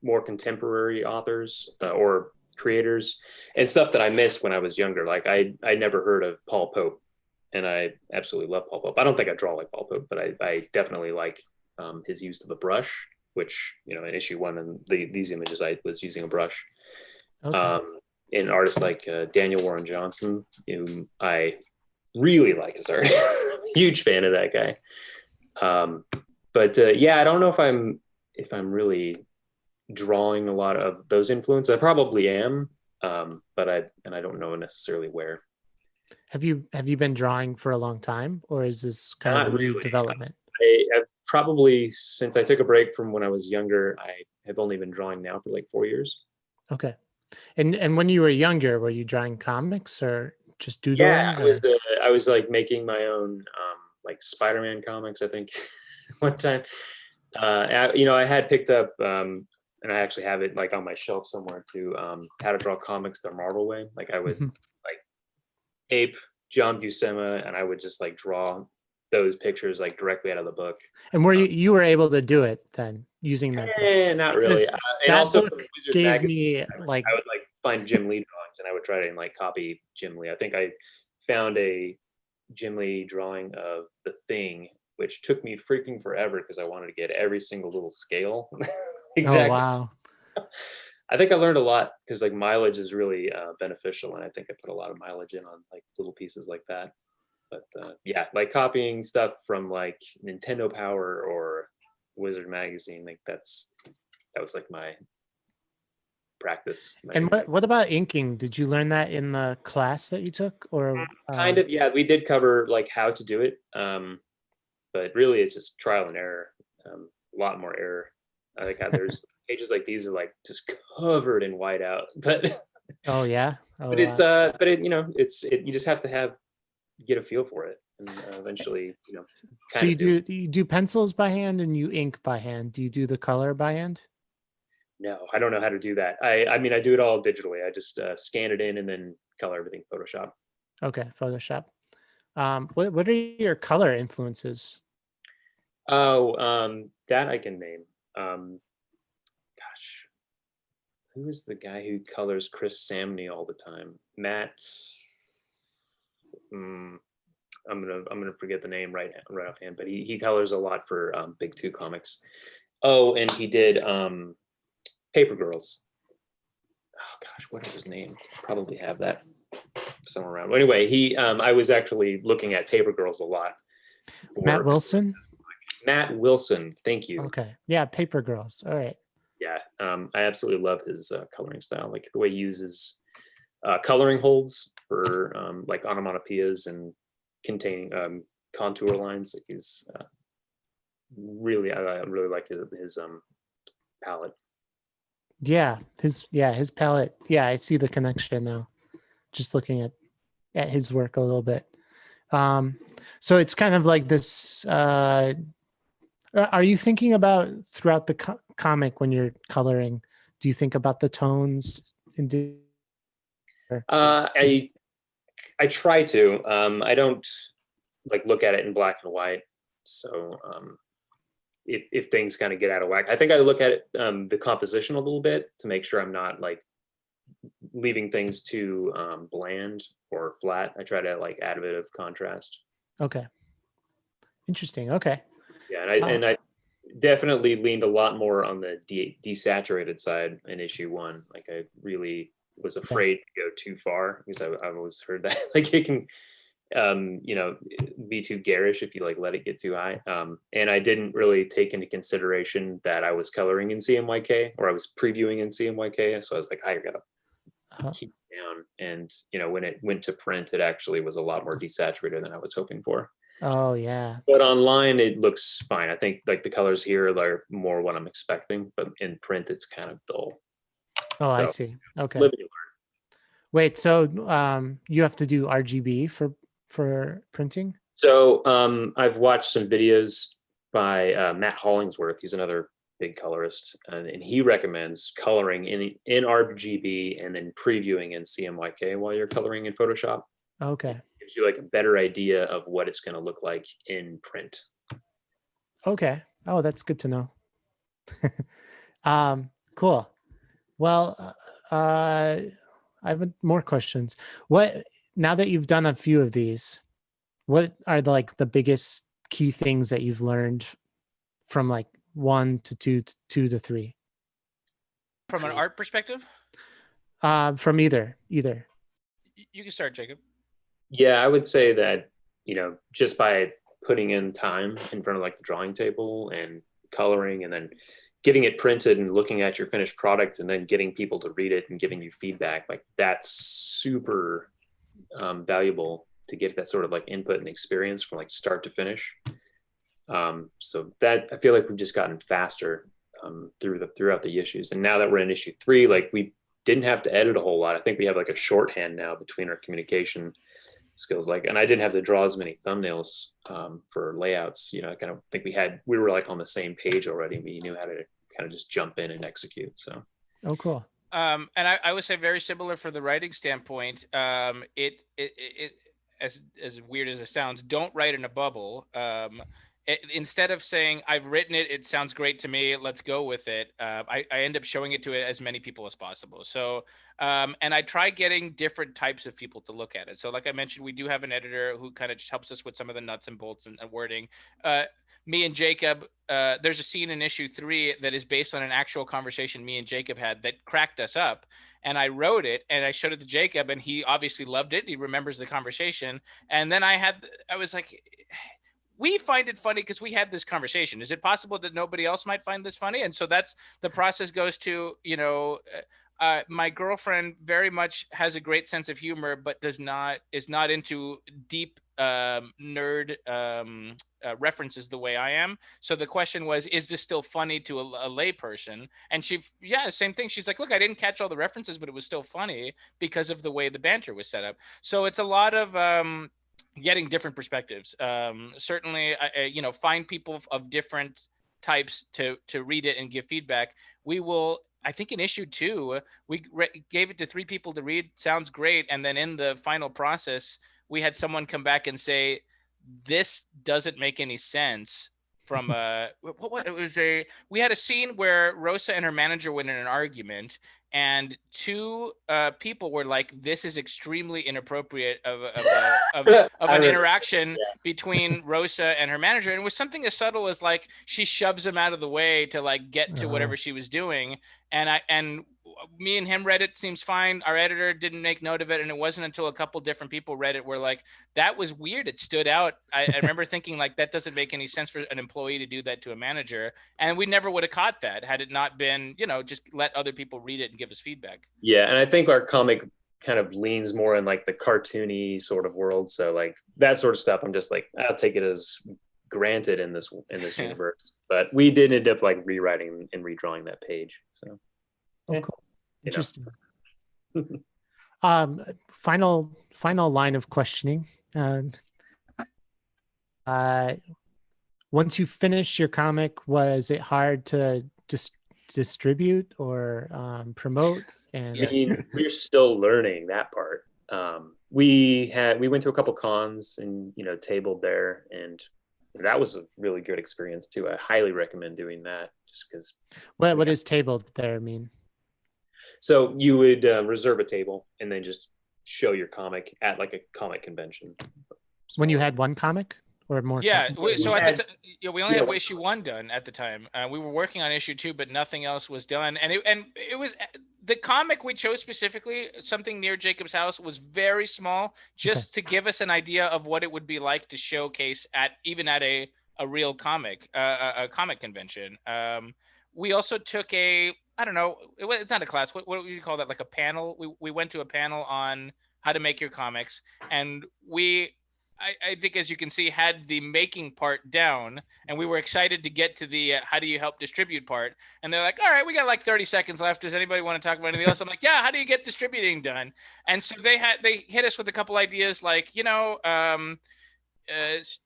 more contemporary authors or creators and stuff that I missed when I was younger. Like I never heard of Paul Pope, and I absolutely love Paul Pope. I don't think I draw like Paul Pope, but I definitely like his use of the brush, which, in issue 1 and these images, I was using a brush. Okay. And artists like Daniel Warren Johnson, whom I really like his art. Huge fan of that guy. But I don't know if I'm really drawing a lot of those influences. I probably am, but I don't know necessarily where. Have you been drawing for a long time, or is this kind of a new development? I've probably, since I took a break from when I was younger, I have only been drawing now for like 4 years. Okay. And when you were younger, were you drawing comics or just doodling? Yeah, I was like making my own like Spider-Man comics, I think, one time. I had picked up, and I actually have it like on my shelf somewhere too, how to draw comics the Marvel way. Like I would like ape John Buscema, and I would just like draw those pictures like directly out of the book. And you were able to do it then using that? Not really. And that also book gave me like, I would like find Jim Lee drawings, and I would try to like copy Jim Lee. I think I found a Jim Lee drawing of The Thing, which took me freaking forever because I wanted to get every single little scale. Exactly. Oh, wow. I think I learned a lot because like mileage is really beneficial, and I think I put a lot of mileage in on like little pieces like that. But like copying stuff from like Nintendo Power or Wizard Magazine, like that was like my practice. And what about inking? Did you learn that in the class that you took, or kind of? Yeah, we did cover like how to do it, but really it's just trial and error. A lot more error. I think there's pages like these are like just covered in whiteout, but oh yeah, but it's you just have to get a feel for it, and eventually So you do pencils by hand and you ink by hand. Do you do the color by hand? No, I don't know how to do that. I mean I do it all digitally. I just scan it in and then color everything Photoshop. Okay, Photoshop. What are your color influences? Oh, that I can name. Gosh, who is the guy who colors Chris Samney all the time? Matt. I'm gonna forget the name right offhand, but he colors a lot for Big Two Comics. Oh, and he did Paper Girls. oh gosh, what is his name? Probably have that somewhere around. Anyway, I was actually looking at Paper Girls a lot. Matt Wilson. Matt Wilson, thank you. Okay, yeah, Paper Girls. All right. Yeah, I absolutely love his coloring style, like the way he uses coloring holds for like onomatopoeias and containing contour lines. Like he's really, I really like his palette. Yeah, his palette. Yeah, I see the connection now. Just looking at his work a little bit. So it's kind of like this. Are you thinking about throughout the comic when you're coloring? Do you think about the tones? I try to. I don't like look at it in black and white. So if things kind of get out of whack, I think I look at it, the composition a little bit to make sure I'm not like leaving things too bland or flat. I try to like add a bit of contrast. Okay. Interesting. Okay. Yeah, and I definitely leaned a lot more on the desaturated side in issue 1. Like I really was afraid to go too far because I've always heard that like it can be too garish if you like let it get too high. And I didn't really take into consideration that I was coloring in CMYK or I was previewing in CMYK. So I was like, I gotta keep it down. And when it went to print, it actually was a lot more desaturated than I was hoping for. Oh yeah. But online it looks fine. I think like the colors here are more what I'm expecting, but in print it's kind of dull. Oh, I see. Okay. Live and learn. Wait, so you have to do RGB for printing? So I've watched some videos by Matt Hollingsworth. He's another big colorist, and he recommends coloring in RGB and then previewing in CMYK while you're coloring in Photoshop. Okay. Gives you like a better idea of what it's going to look like in print. Okay. Oh, that's good to know. Cool. Well, I have more questions. Now that you've done a few of these, what are the biggest key things that you've learned from like 1 to 2 to 2 to 3? From an art perspective? From either. You can start, Jacob. Yeah, I would say that, just by putting in time in front of like the drawing table and coloring and then getting it printed and looking at your finished product and then getting people to read it and giving you feedback, like that's super valuable to get that sort of like input and experience from like start to finish. So that I feel like we've just gotten faster throughout the issues. And now that we're in issue 3, like we didn't have to edit a whole lot. I think we have like a shorthand now between our communication skills, and I didn't have to draw as many thumbnails for layouts. I kind of think we were like on the same page already. We knew how to kind of just jump in and execute. So oh, cool. And I would say very similar for the writing standpoint. It as weird as it sounds, don't write in a bubble. Instead of saying I've written it, it sounds great to me, let's go with it. I end up showing it to as many people as possible. So, and I try getting different types of people to look at it. So like I mentioned, we do have an editor who kind of just helps us with some of the nuts and bolts and wording. Me and Jacob, there's a scene in issue 3 that is based on an actual conversation me and Jacob had that cracked us up. And I wrote it and I showed it to Jacob and he obviously loved it. He remembers the conversation. And then I was like, we find it funny because we had this conversation. Is it possible that nobody else might find this funny? And so that's the process goes to, my girlfriend very much has a great sense of humor, but is not into deep nerd references the way I am. So the question was, is this still funny to a lay person? And same thing. She's like, look, I didn't catch all the references, but it was still funny because of the way the banter was set up. So it's a lot of, getting different perspectives. Certainly, find people of different types to read it and give feedback. We will, I think in issue 2, we gave it to 3 people to read. Sounds great. And then in the final process, we had someone come back and say, this doesn't make any sense. From we had a scene where Rosa and her manager went in an argument, and 2 people were like, "This is extremely inappropriate of an interaction between Rosa and her manager." And it was something as subtle as like she shoves him out of the way to like get to whatever she was doing, and me and him read it, seems fine. Our editor didn't make note of it, and it wasn't until a couple different people read it were like, that was weird. It stood out. I remember thinking like, that doesn't make any sense for an employee to do that to a manager, and we never would have caught that had it not been, just let other people read it and give us feedback. Yeah, and I think our comic kind of leans more in like the cartoony sort of world, so like that sort of stuff I'm just like, I'll take it as granted in this universe. But we did end up like rewriting and redrawing that page, so cool. Interesting. Final line of questioning. Once you finished your comic, was it hard to distribute or promote? And I mean, we're still learning that part. We went to a couple cons and tabled there, and that was a really good experience too. I highly recommend doing that, just because. What does tabled there mean? So you would reserve a table and then just show your comic at like a comic convention. When you had one comic or more? Yeah, we only had Yeah. issue 1 done at the time. We were working on issue 2, but nothing else was done. And it was the comic we chose specifically, something near Jacob's house, was very small, just to give us an idea of what it would be like to showcase at a real comic, a comic convention. We also took I don't know, it's not a class. What would you call that? Like a panel? We went to a panel on how to make your comics, and I think, as you can see, had the making part down, and we were excited to get to the how do you help distribute part. And they're like, all right, we got like 30 seconds left. Does anybody want to talk about anything else? I'm like, yeah, how do you get distributing done? And so they hit us with a couple ideas like,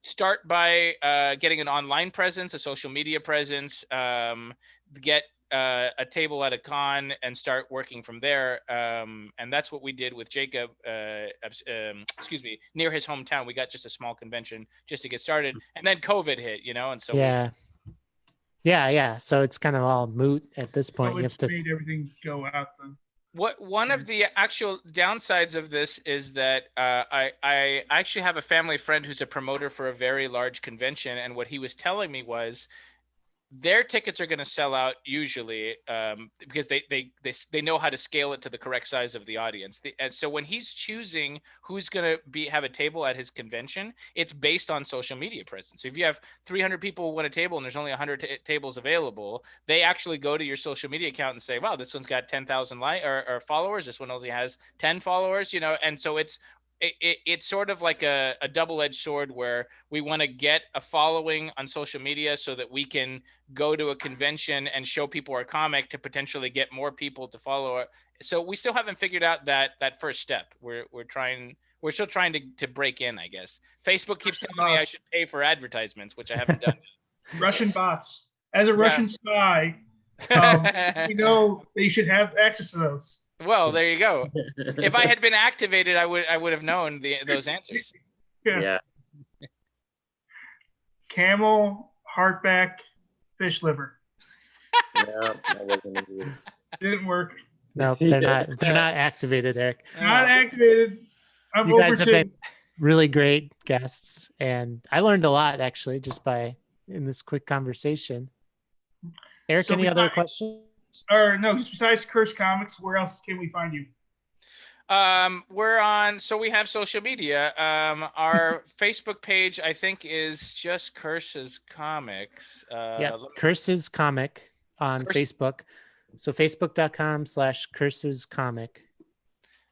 start by getting an online presence, a social media presence, get a table at a con and start working from there. And that's what we did with Jacob, near his hometown. We got just a small convention just to get started. And then COVID hit, and so. Yeah. So it's kind of all moot at this point. You have to made everything go out then. One of the actual downsides of this is that I actually have a family friend who's a promoter for a very large convention. And what he was telling me was, their tickets are going to sell out usually because they know how to scale it to the correct size of the audience. And so when he's choosing who's going to have a table at his convention, it's based on social media presence. So if you have 300 people who want a table and there's only 100 tables available, they actually go to your social media account and say, wow, this one's got 10,000 or followers. This one only has 10 followers, and so it's sort of like a double-edged sword, where we want to get a following on social media so that we can go to a convention and show people our comic to potentially get more people to follow it. So we still haven't figured out that first step. We're still trying to break in, I guess. Facebook keeps telling me I should pay for advertisements, which I haven't done. Russian bots. As a Russian spy, we know that you should have access to those. Well, there you go. If I had been activated, I would have known those answers. Yeah. Camel, heartback, fish liver. Yeah, that wasn't easy. Didn't work. No, they're not. They're not activated, Eric. Not activated. I'm You guys over have two. been really great guests, and I learned a lot actually just in this quick conversation. Eric, So any other questions? Or no, just besides Curse Comics, where else can we find you? So we have social media. Our Facebook page, I think, is just Curses Comics. Curses Comic on Facebook. So facebook.com/Curses Comic.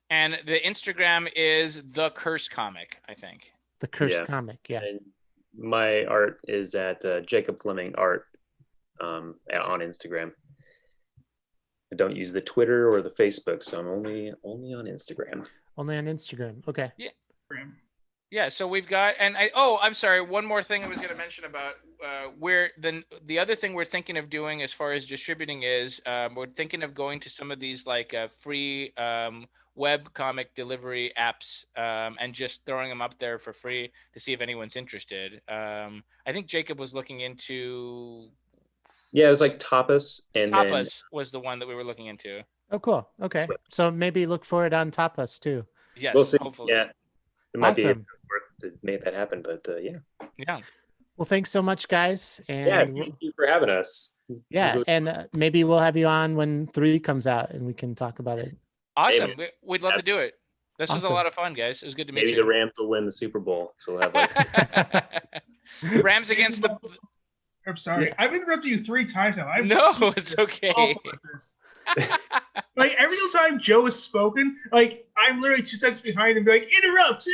And the Instagram is The Curse Comic, I think. The Curse Comic, yeah. And my art is at Jacob Fleming Art on Instagram. I don't use the Twitter or the Facebook, so I'm only on Instagram. Only on Instagram. Okay. Yeah. Yeah, so we've got, and I'm sorry, one more thing I was going to mention about the other thing we're thinking of doing as far as distributing is we're thinking of going to some of these like free web comic delivery apps and just throwing them up there for free to see if anyone's interested. I think Jacob was looking into. Yeah, it was like Tapas, and Tapas was the one that we were looking into. Oh, cool. Okay, so maybe look for it on Tapas too. Yes, we'll see. hopefully. Yeah, it might be Awesome. work to make that happen, but yeah. Yeah. Well, thanks so much, guys. Yeah, And thank you for having us. yeah, and maybe we'll have you on when 3 comes out and we can talk about it. Awesome. Amen. We'd love to do it. This was a Awesome. lot of fun, guys. It was good to meet Maybe you. the Rams will win the Super Bowl, so we'll have like Rams against the. I'm sorry. Yeah. I've interrupted you 3 times now. I'm No, super it's okay. awful at this. Like every single time Joe has spoken, like I'm literally 2 seconds behind him, be like, interrupt.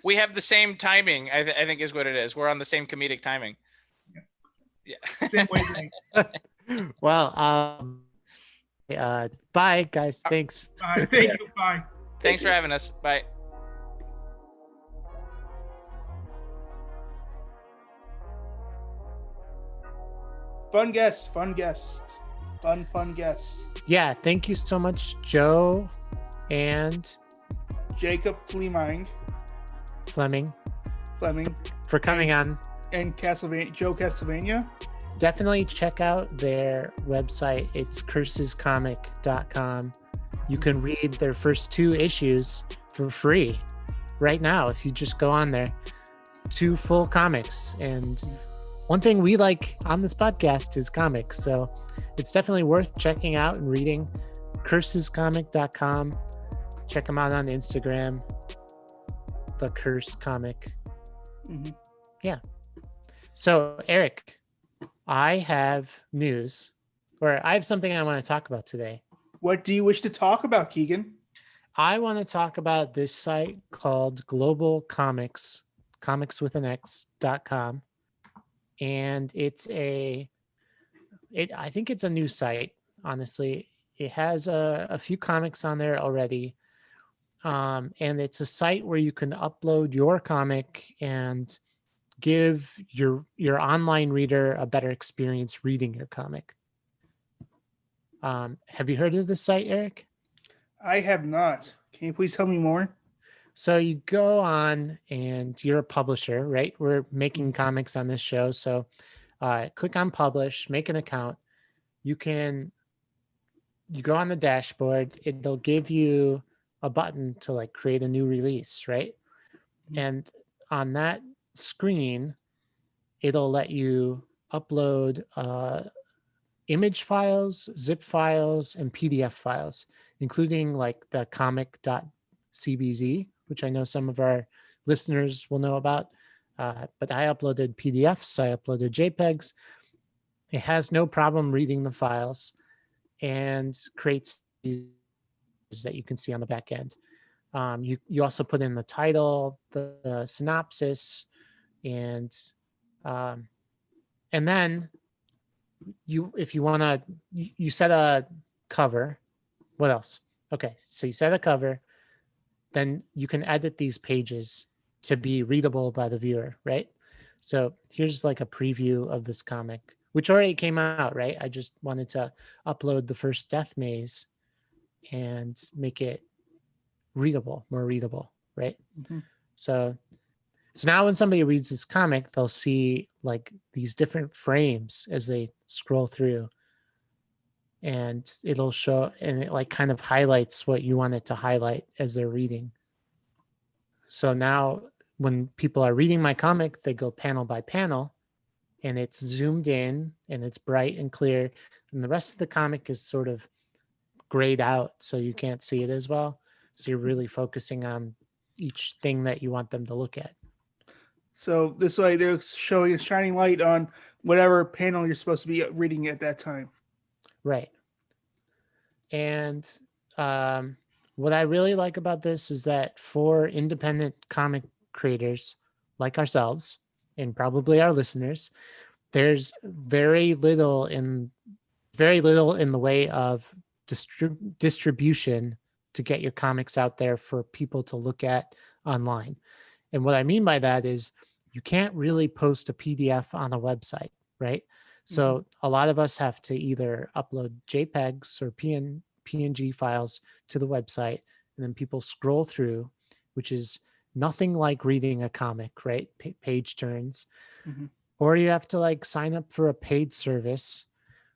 We have the same timing. I think is what it is. We're on the same comedic timing. Yeah. Same way. Well, bye, guys. Thanks. Thank you. Bye. Thanks for having us. Bye. Fun guests. Fun guests. Yeah, thank you so much, Joe and Jacob Fleming Fleming, for coming on. and Joe Castlevania. Definitely check out their website. It's cursescomic.com. You can read their first 2 issues for free right now if you just go on there. 2 full comics. And one thing we like on this podcast is comics. So it's definitely worth checking out and reading. Cursescomic.com. Check them out on Instagram. The Curse Comic. Mm-hmm. Yeah. So, Eric, I have news, or I have something I want to talk about today. What do you wish to talk about, Keegan? I want to talk about this site called Global Comics, comicswithanx.com. And I think it's a new site, honestly. It has a few comics on there already. And it's a site where you can upload your comic and give your online reader a better experience reading your comic. Have you heard of this site, Eric? I have not. Can you please tell me more? So you go on and you're a publisher, right? We're making comics on this show. So click on publish, make an account. You go on the dashboard. It'll give you a button to like create a new release, right? And on that screen, it'll let you upload image files, zip files, and PDF files, including like the comic.cbz, which I know some of our listeners will know about. But I uploaded PDFs, I uploaded JPEGs. It has no problem reading the files and creates these that you can see on the back end. You also put in the title, the synopsis, and then if you want to, you set a cover. What else? Okay, so you set a cover, then you can edit these pages to be readable by the viewer, right? So here's like a preview of this comic, which already came out, right? I just wanted to upload the first Death Maze and make it more readable, right? Mm-hmm. So now when somebody reads this comic, they'll see like these different frames as they scroll through, and it'll show, and it like kind of highlights what you want it to highlight as they're reading. So now when people are reading my comic, they go panel by panel, and it's zoomed in and it's bright and clear, and the rest of the comic is sort of grayed out so you can't see it as well. So you're really focusing on each thing that you want them to look at. So this way they're showing a shining light on whatever panel you're supposed to be reading at that time. Right. And what I really like about this is that for independent comic creators like ourselves, and probably our listeners, there's very little in the way of distribution to get your comics out there for people to look at online. And what I mean by that is you can't really post a PDF on a website, right? So a lot of us have to either upload JPEGs or PNG files to the website, and then people scroll through, which is nothing like reading a comic, right? Page turns. Mm-hmm. Or you have to like sign up for a paid service,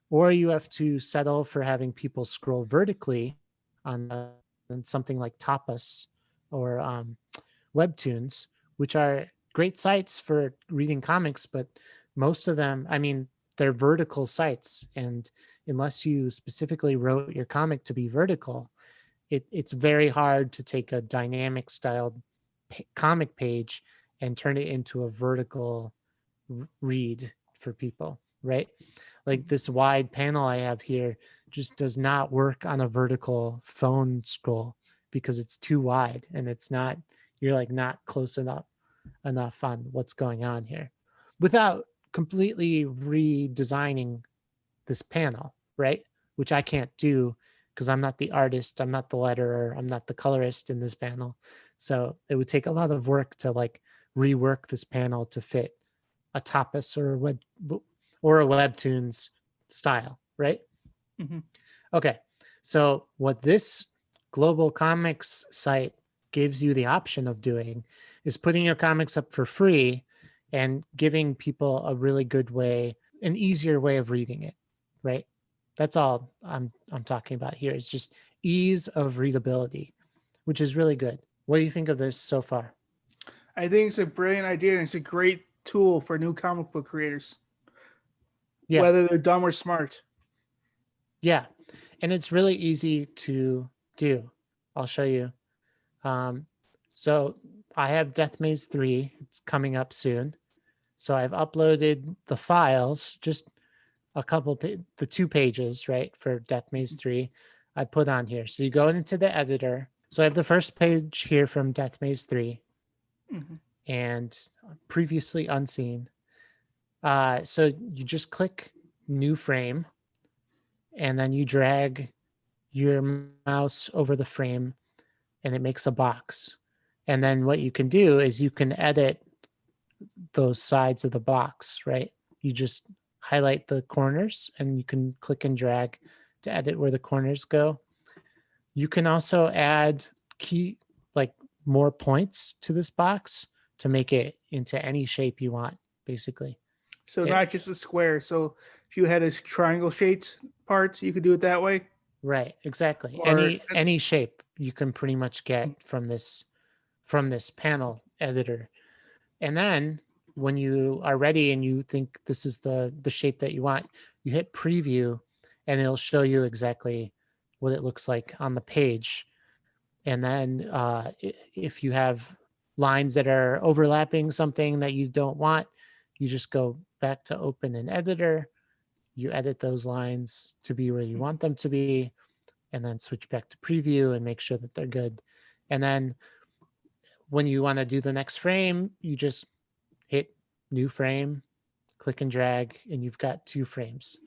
or you have to settle for having people scroll vertically on something like Tapas or Webtoons, which are great sites for reading comics, but most of them, I mean, they're vertical sites. And unless you specifically wrote your comic to be vertical, it's very hard to take a dynamic styled comic page and turn it into a vertical read for people, right? Like this wide panel I have here just does not work on a vertical phone scroll because it's too wide and it's not, you're like not close enough on what's going on here without completely redesigning this panel, right? Which I can't do because I'm not the artist, I'm not the letterer, I'm not the colorist in this panel. So it would take a lot of work to like rework this panel to fit a Tapas or a Webtoons style, right? Mm-hmm. Okay. So what this global comics site gives you the option of doing is putting your comics up for free and giving people a really good way, an easier way of reading it, right? That's all I'm talking about here. It's just ease of readability, which is really good. What do you think of this so far? I think it's a brilliant idea, and it's a great tool for new comic book creators. Yeah. Whether they're dumb or smart. Yeah. And it's really easy to do. I'll show you. So I have Death Maze 3. It's coming up soon. So I've uploaded the files, just a couple, the 2 pages, right, for Death Maze 3 I put on here. So you go into the editor. So I have the first page here from Death Maze 3 and previously unseen. So you just click new frame and then you drag your mouse over the frame and it makes a box. And then what you can do is you can edit those sides of the box, right? You just highlight the corners and you can click and drag to edit where the corners go. You can also add more points to this box to make it into any shape you want, basically. So not just a square. So if you had a triangle shaped parts, you could do it that way. Right, exactly. Or any shape you can pretty much get from this panel editor. And then when you are ready and you think this is the shape that you want, you hit preview and it'll show you exactly what it looks like on the page. And then if you have lines that are overlapping something that you don't want, you just go back to open an editor, you edit those lines to be where you want them to be, and then switch back to preview and make sure that they're good. And then when you want to do the next frame, you just hit new frame, click and drag, and you've got 2 frames.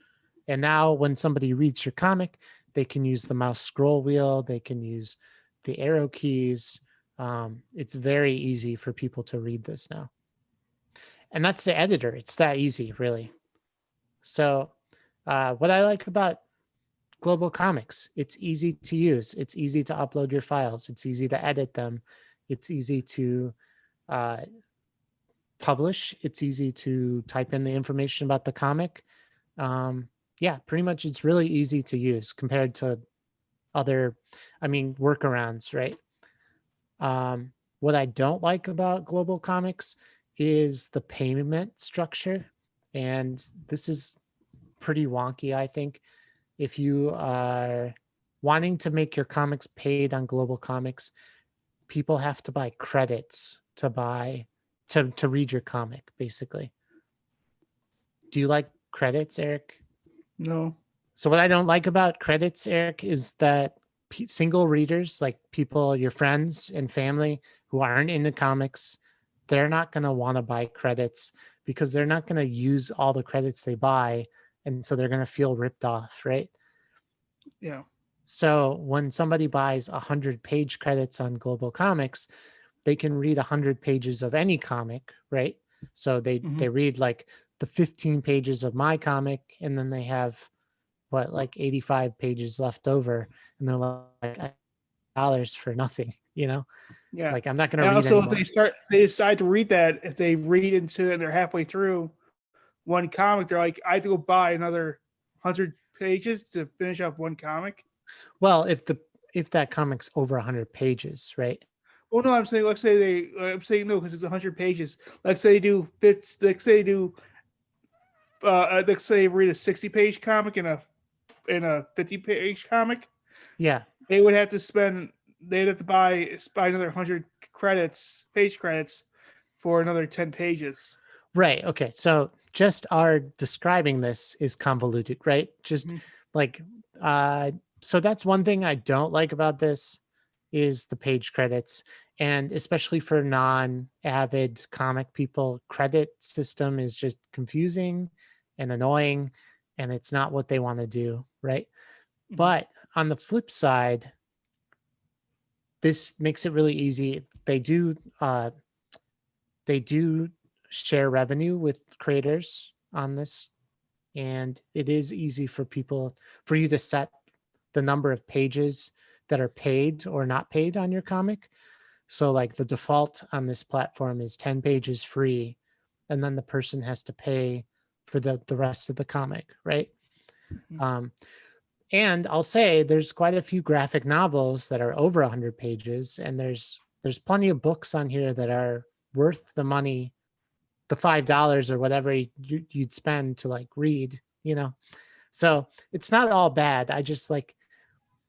And now when somebody reads your comic, they can use the mouse scroll wheel, they can use the arrow keys. It's very easy for people to read this now. And that's the editor. It's that easy, really. So what I like about Global Comics, it's easy to use. It's easy to upload your files. It's easy to edit them. It's easy to publish. It's easy to type in the information about the comic. Yeah, pretty much it's really easy to use compared to other, workarounds, right? What I don't like about Global Comics is the payment structure. And this is pretty wonky, I think. If you are wanting to make your comics paid on Global Comics, people have to buy credits to read your comic, basically. Do you like credits, Eric? No. So what I don't like about credits, Eric, is that single readers, like people, your friends and family who aren't into comics, they're not going to want to buy credits because they're not going to use all the credits they buy. And so they're going to feel ripped off, right? Yeah. So when somebody buys 100-page credits on Global Comics, they can read 100 pages of any comic, right? So they read like the 15 pages of my comic, and then they have 85 pages left over, and they're like $dollars for nothing, Yeah. Like I'm not going to read also, anymore. if they decide to read that, if they read into it and they're halfway through one comic, they're like, I have to go buy another 100 pages to finish up one comic. Well, if that comic's over 100 pages, right? Oh no, I'm saying let's say I'm saying no because it's 100 pages. Let's say they do let's say they do let's say read a 60-page comic and a 50-page comic. Yeah. They would have to spend. They'd have to buy another 100 page credits, for another 10 pages. Right. Okay. So just our describing this is convoluted, right? Just like so that's one thing I don't like about this is the page credits. And especially for non-avid comic people, credit system is just confusing and annoying, and it's not what they want to do, right? But on the flip side, this makes it really easy. They do share revenue with creators on this, and it is easy for you to set the number of pages that are paid or not paid on your comic. So like the default on this platform is 10 pages free, and then the person has to pay for the rest of the comic, right? And I'll say there's quite a few graphic novels that are over 100 pages, and there's plenty of books on here that are worth the money, the $5 or whatever you'd spend to like read, So it's not all bad. I just like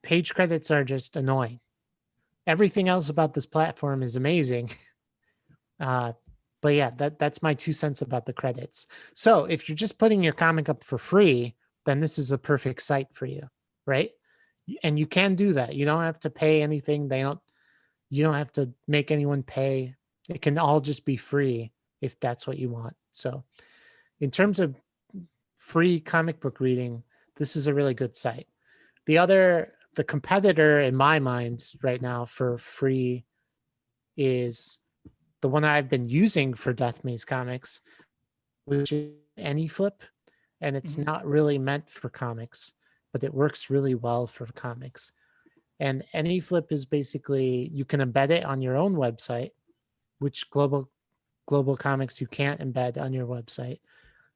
page credits are just annoying. Everything else about this platform is amazing. But yeah, that's my 2 cents about the credits. So if you're just putting your comic up for free, then this is a perfect site for you, right? And you can do that. You don't have to pay anything. You don't have to make anyone pay. It can all just be free if that's what you want. So in terms of free comic book reading, this is a really good site. The competitor in my mind right now for free is the one I've been using for Death Maze Comics, which is AnyFlip. And it's not really meant for comics, but it works really well for comics. And AnyFlip is basically, you can embed it on your own website, which global comics you can't embed on your website.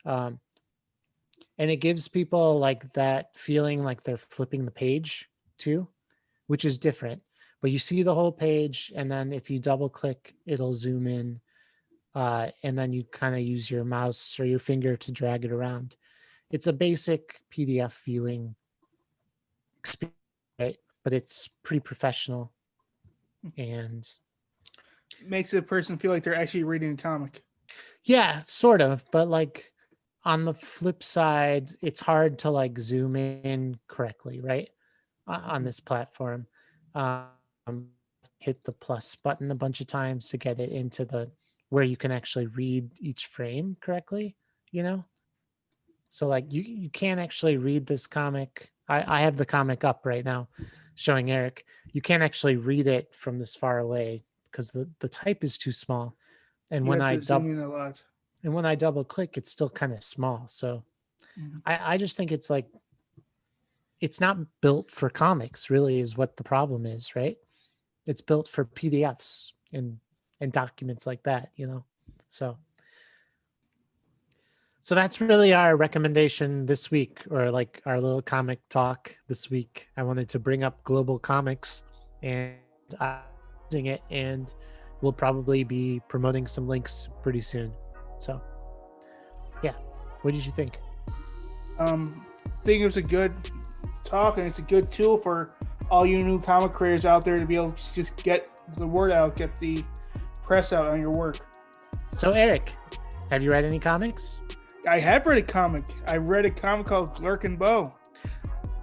And it gives people like that feeling like they're flipping the page too, which is different. But you see the whole page, and then if you double click, it'll zoom in, and then you kind of use your mouse or your finger to drag it around. It's a basic PDF viewing experience, right? But it's pretty professional and makes a person feel like they're actually reading a comic. Yeah, sort of. But like on the flip side, it's hard to like zoom in correctly, right? On this platform. Hit the plus button a bunch of times to get it into the where you can actually read each frame correctly, So like you can't actually read this comic. I have the comic up right now showing Eric. You can't actually read it from this far away because the type is too small. And when I double click, it's still kind of small. So I just think it's like it's not built for comics, really, is what the problem is, right? It's built for PDFs and documents like that, So that's really our recommendation this week, or like our little comic talk this week. I wanted to bring up global comics, and I'm using it, and we'll probably be promoting some links pretty soon. So, yeah. What did you think? I think it was a good talk, and it's a good tool for all you new comic creators out there to be able to just get the word out, get the press out on your work. So, Eric, have you read any comics? I have read a comic. I read a comic called Clerk and Bow.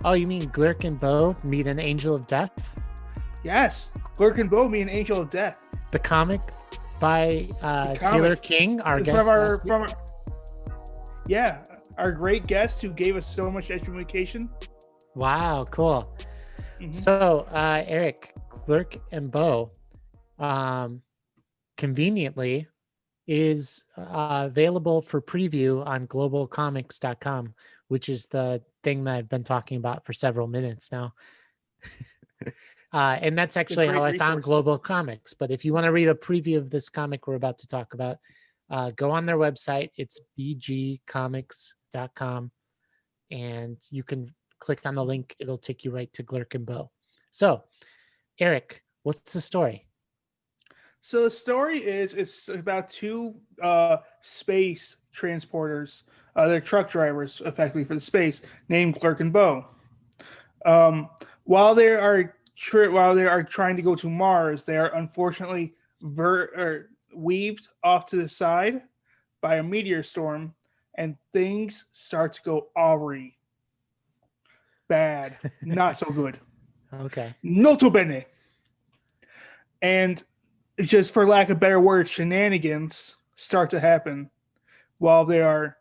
Oh, you mean Clerk and Bow meet an Angel of Death? Yes, Clerk and Bow meet an Angel of Death. The comic by Taylor King, our guest. Our great guest who gave us so much education. Wow, cool. So, Eric, Clerk and Bow, conveniently, is available for preview on globalcomics.com, which is the thing that I've been talking about for several minutes now. And that's actually how I found Global Comics. But if you want to read a preview of this comic we're about to talk about, go on their website. It's bgcomics.com. And you can click on the link. It'll take you right to Clerk and Bow. So, Eric, what's the story? So the story is it's about two space transporters. They're truck drivers, effectively for the space, named Clerk and Bow. While they are trying to go to Mars, they are unfortunately weaved off to the side by a meteor storm, and things start to go awry. Bad, not so good. Okay. Noto bene. And just for lack of better words, shenanigans start to happen while they are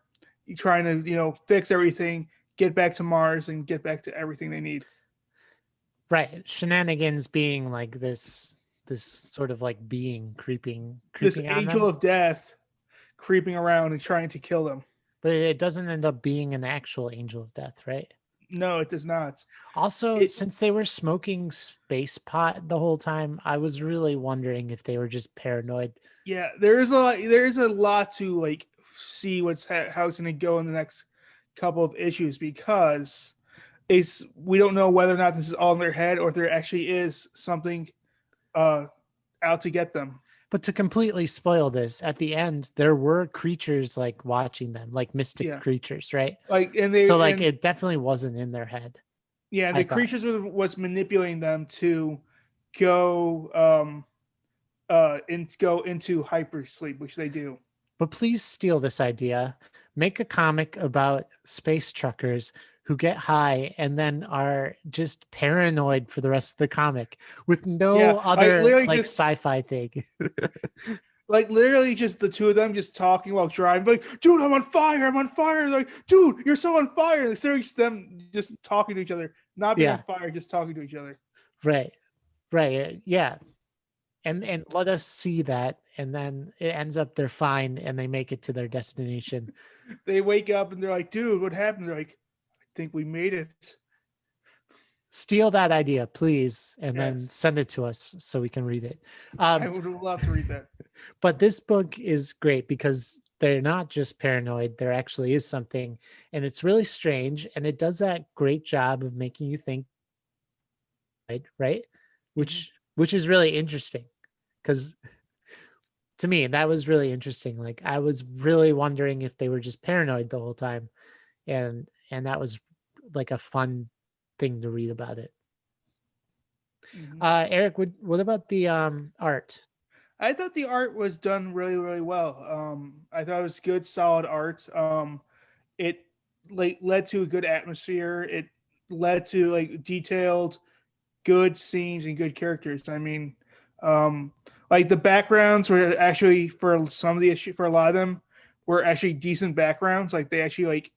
trying to, fix everything, get back to Mars, and get back to everything they need. Right. Shenanigans being like this sort of like being creeping This on angel them. of death creeping around and trying to kill them. But it doesn't end up being an actual angel of death, right? No, it does not. Also, since they were smoking space pot the whole time, I was really wondering if they were just paranoid. Yeah, there's a lot to like see how it's going to go in the next couple of issues, because we don't know whether or not this is all in their head or if there actually is something out to get them. But to completely spoil this, at the end, there were creatures like watching them, like mystic creatures, right? It definitely wasn't in their head. Yeah, and the creatures was manipulating them to go into hypersleep, which they do. But please steal this idea. Make a comic about space truckers who get high and then are just paranoid for the rest of the comic with no other sci-fi thing. Like literally just the two of them just talking while driving, like, dude, I'm on fire. Like, dude, you're so on fire. It's just them just talking to each other, not being on fire, just talking to each other. Right. Yeah. And let us see that. And then it ends up they're fine and they make it to their destination. They wake up and they're like, dude, what happened? They're like, I think we made it. Steal that idea, please, and then send it to us so we can read it. I would love to read that. But this book is great because they're not just paranoid. There actually is something, and it's really strange, and it does that great job of making you think, right? Which is really interesting, because to me, that was really interesting. Like, I was really wondering if they were just paranoid the whole time, and that was like a fun thing to read about it. Eric, what about the art? I thought the art was done really, really well. I thought it was good, solid art. It led to a good atmosphere. It led to like detailed, good scenes and good characters. I mean, like the backgrounds were actually, for some of the issue, for a lot of them, were actually decent backgrounds. Like they actually like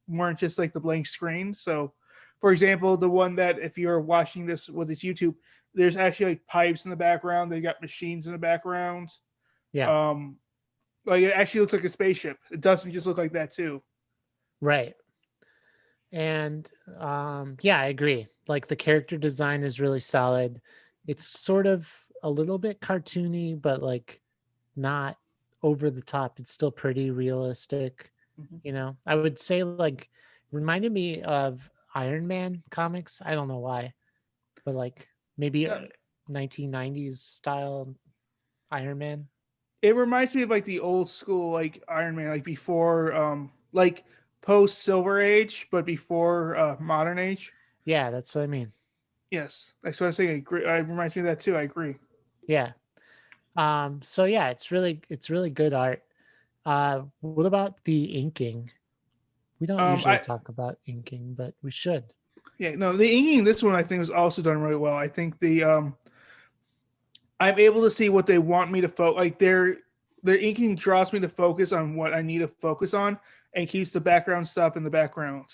weren't just like the blank screen. So, for example, the one that if you're watching this with this YouTube, there's actually like pipes in the background. They got machines in the background. Yeah. Like it actually looks like a spaceship. It doesn't just look like that too. Right. And yeah, I agree. Like the character design is really solid. It's sort of a little bit cartoony, but like not over the top. It's still pretty realistic. You know, I would say like reminded me of Iron Man comics. I don't know why, but like maybe 1990s style Iron Man. It reminds me of like the old school like Iron Man, like before like post Silver Age, but before modern age. Yeah, that's what I mean. Yes, that's what I'm saying. It reminds me of that too. I agree. Yeah. So yeah, it's really good art. What about the inking? We don't usually talk about inking, but we should. Yeah, no, the inking in this one I think was also done really well. I think the I'm able to see what they want me to focus. Like their inking draws me to focus on what I need to focus on and keeps the background stuff in the background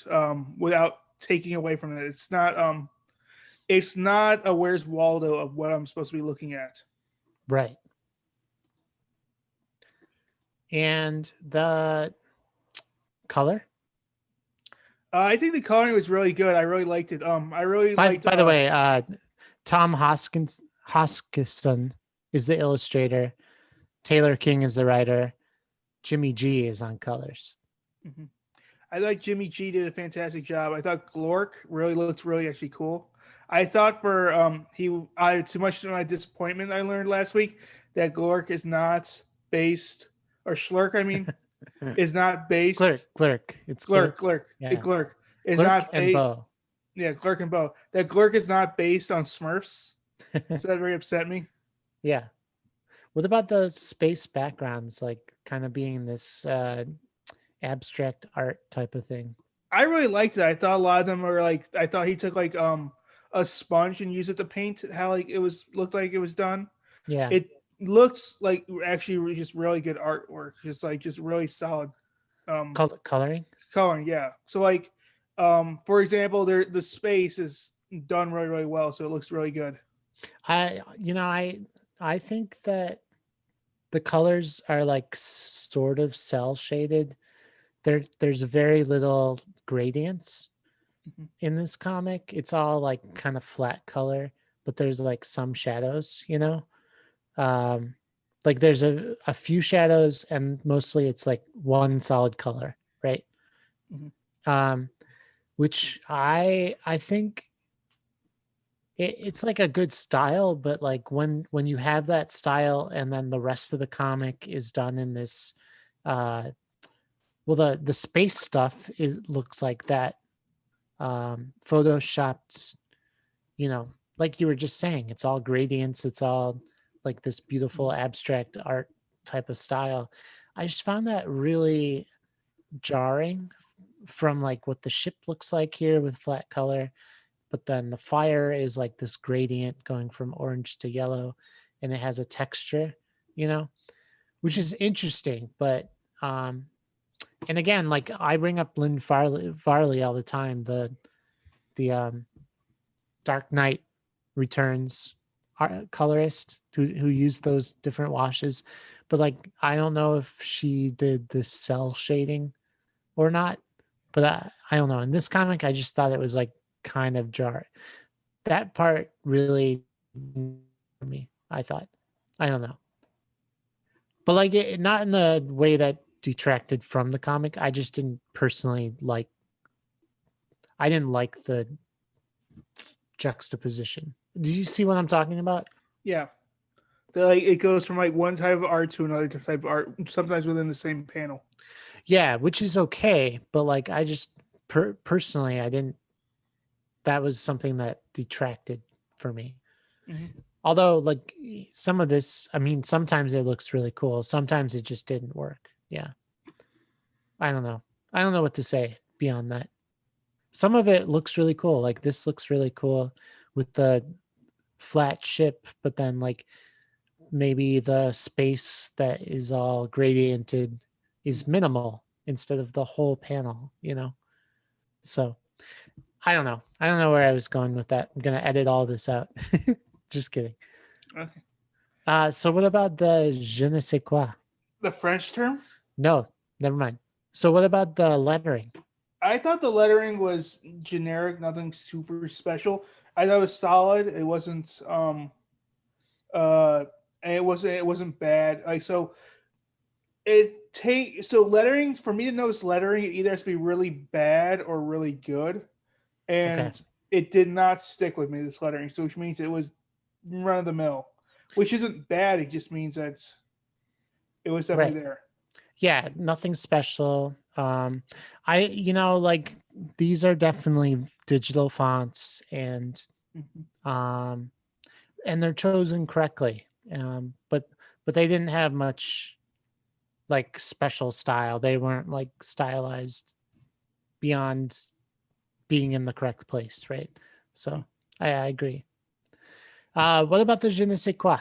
without taking away from it. It's not a Where's Waldo of what I'm supposed to be looking at. Right. And the color? I think the coloring was really good. I really liked it. I really liked. By the way, Tom Hoskinson is the illustrator. Taylor King is the writer. Jimmy G is on colors. I thought Jimmy G did a fantastic job. I thought Glork really looked really actually cool. I thought for too much to my disappointment I learned last week that Glork is not based, or Schlurk I mean, is not based. Clerk. It's Glurk. Yeah. Glurk is Clerk not and based. Bow. Yeah, Clerk and Bow. That Glurk is not based on Smurfs. So that really upset me. Yeah. What about the space backgrounds, like kind of being this abstract art type of thing? I really liked it. I thought a lot of them were like, I thought he took like a sponge and used it to paint how like it was looked like it was done. Yeah. It looks like actually just really good artwork, just really solid Coloring. coloring. Yeah. So like for example, the space is done really really well, so it looks really good. I think that the colors are like sort of cell shaded. There's very little gradients Mhm. in this comic. It's all like kind of flat color, but there's like some shadows, like there's a few shadows, and mostly it's like one solid color, right? Mhm. Which I think it's like a good style, but like when you have that style and then the rest of the comic is done in this well, the space stuff looks like that photoshopped, like you were just saying, it's all gradients, it's all like this beautiful abstract art type of style. I just found that really jarring from like what the ship looks like here with flat color, but then the fire is like this gradient going from orange to yellow, and it has a texture, which is interesting. But and again, like I bring up Lynn Farley all the time, the Dark Knight Returns colorist who used those different washes, but like I don't know if she did the cell shading or not, but I don't know. In this comic, I just thought it was like kind of jarring. That part really for me, I thought. I don't know, but like not in the way that detracted from the comic. I just didn't personally like. I didn't like the juxtaposition. Do you see what I'm talking about? Yeah. Like it goes from like one type of art to another type of art, sometimes within the same panel. Yeah, which is okay, but like I just personally, I didn't. That was something that detracted for me. Mhm. Although, like some of this, I mean, sometimes it looks really cool. Sometimes it just didn't work. Yeah, I don't know. I don't know what to say beyond that. Some of it looks really cool. Like this looks really cool with the flat ship, but then like maybe the space that is all gradiented is minimal instead of the whole panel. So I don't know. I don't know where I was going with that. I'm gonna edit all this out. Just kidding. Okay. So what about the je ne sais quoi? The French term? No, never mind. So what about the lettering? I thought the lettering was generic, nothing super special. I thought it was solid. It wasn't uh it wasn't bad. Like so lettering, for me to notice lettering, it either has to be really bad or really good. Okay. And it did not stick with me, this lettering, so which means it was run of the mill. Which isn't bad, it just means that it was definitely Right. there. Yeah, nothing special. Like these are definitely digital fonts, and Mhm. and they're chosen correctly. But they didn't have much like special style. They weren't like stylized beyond being in the correct place, right? So I agree. What about the je ne sais quoi?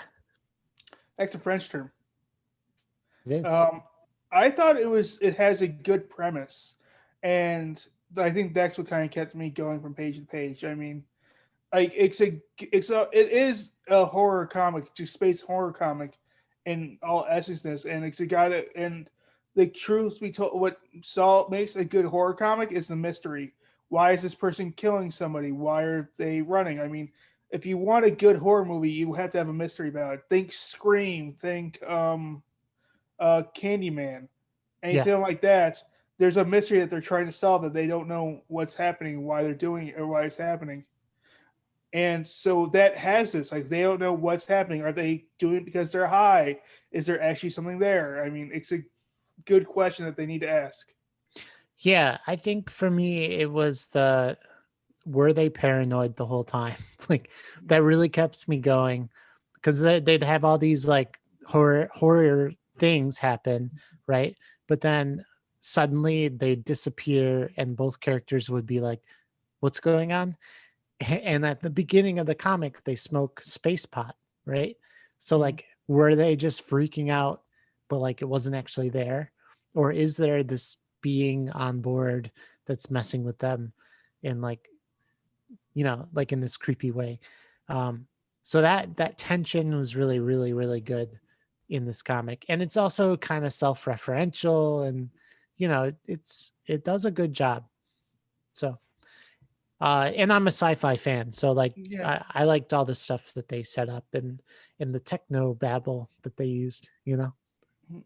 That's a French term. It is. I thought it has a good premise, and I think that's what kind of kept me going from page to page. I mean, like it is a horror comic, just space horror comic, in all essenceness, and it's got it. And the truth be told, what makes a good horror comic is the mystery. Why is this person killing somebody? Why are they running? I mean, if you want a good horror movie, you have to have a mystery about it. Think Scream. Think Candyman, Yeah. anything like that. There's a mystery that they're trying to solve that they don't know what's happening, why they're doing it, or why it's happening. And so that has this, like, they don't know what's happening. Are they doing it because they're high? Is there actually something there? I mean, it's a good question that they need to ask. Yeah, I think for me it was were they paranoid the whole time? Like that really kept me going because they'd have all these like horror things happen, right? But then suddenly they'd disappear and both characters would be like, what's going on? And at the beginning of the comic, they smoke space pot, right? So like, were they just freaking out, but like it wasn't actually there? Or is there this being on board that's messing with them in like, like in this creepy way? So that tension was really, really, really good in this comic. And it's also kind of self-referential and, it does a good job. So, and I'm a sci-fi fan, so like I liked all the stuff that they set up and the techno babble that they used.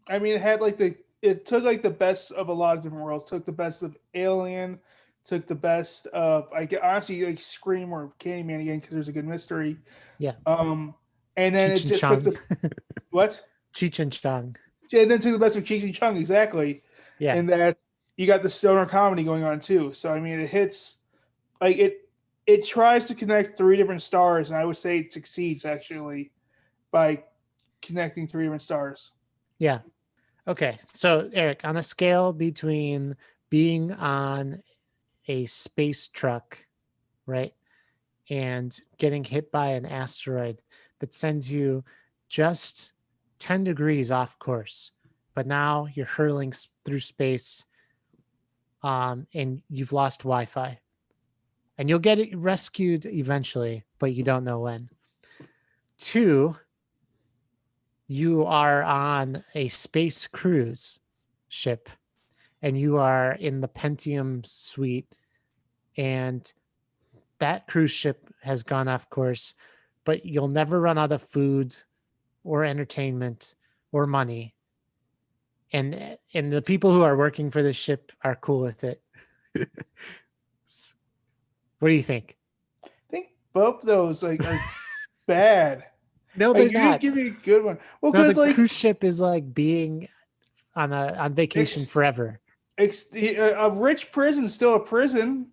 I mean, it had like it took like the best of a lot of different worlds. Took the best of Alien, took the best of honestly like Scream or Candyman again because there's a good mystery. Yeah. And then Cheech it just took the what? Cheech and Chong. Yeah, and then took the best of Cheech and Chong, exactly. Yeah. And that you got the stoner comedy going on too. So I mean, it hits like it tries to connect three different stars, and I would say it succeeds actually by connecting three different stars. Yeah. Okay. So Eric, on a scale between being on a space truck, right, and getting hit by an asteroid that sends you just 10 degrees off course, but now you're hurling through space, and you've lost Wi-Fi. And you'll get it rescued eventually, but you don't know when. 2, you are on a space cruise ship and you are in the Pentium suite, and that cruise ship has gone off course, but you'll never run out of food or entertainment or money. And the people who are working for the ship are cool with it. What do you think? I think both those like are bad. No, like, they're not. Give me a good one. Well, No, because the like cruise ship is like being on vacation forever. A rich prison's still a prison.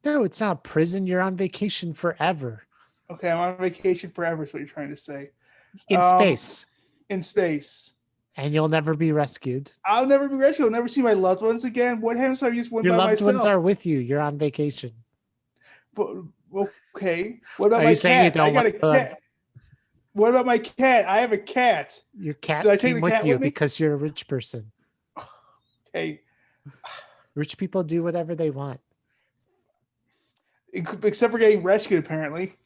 No, it's not prison. You're on vacation forever. Okay, I'm on vacation forever is what you're trying to say. In space. In space. And you'll never be rescued. I'll never be rescued. I'll never see my loved ones again. What happens if I just went Your by loved myself? ones are with you. You're on vacation. But, okay. What about Are my you saying cat? you don't I got a want cat. What about my cat? I have a cat. Your cat Did I take came the with cat you with me? because you're a rich person. Okay. Rich people do whatever they want. Except for getting rescued, apparently.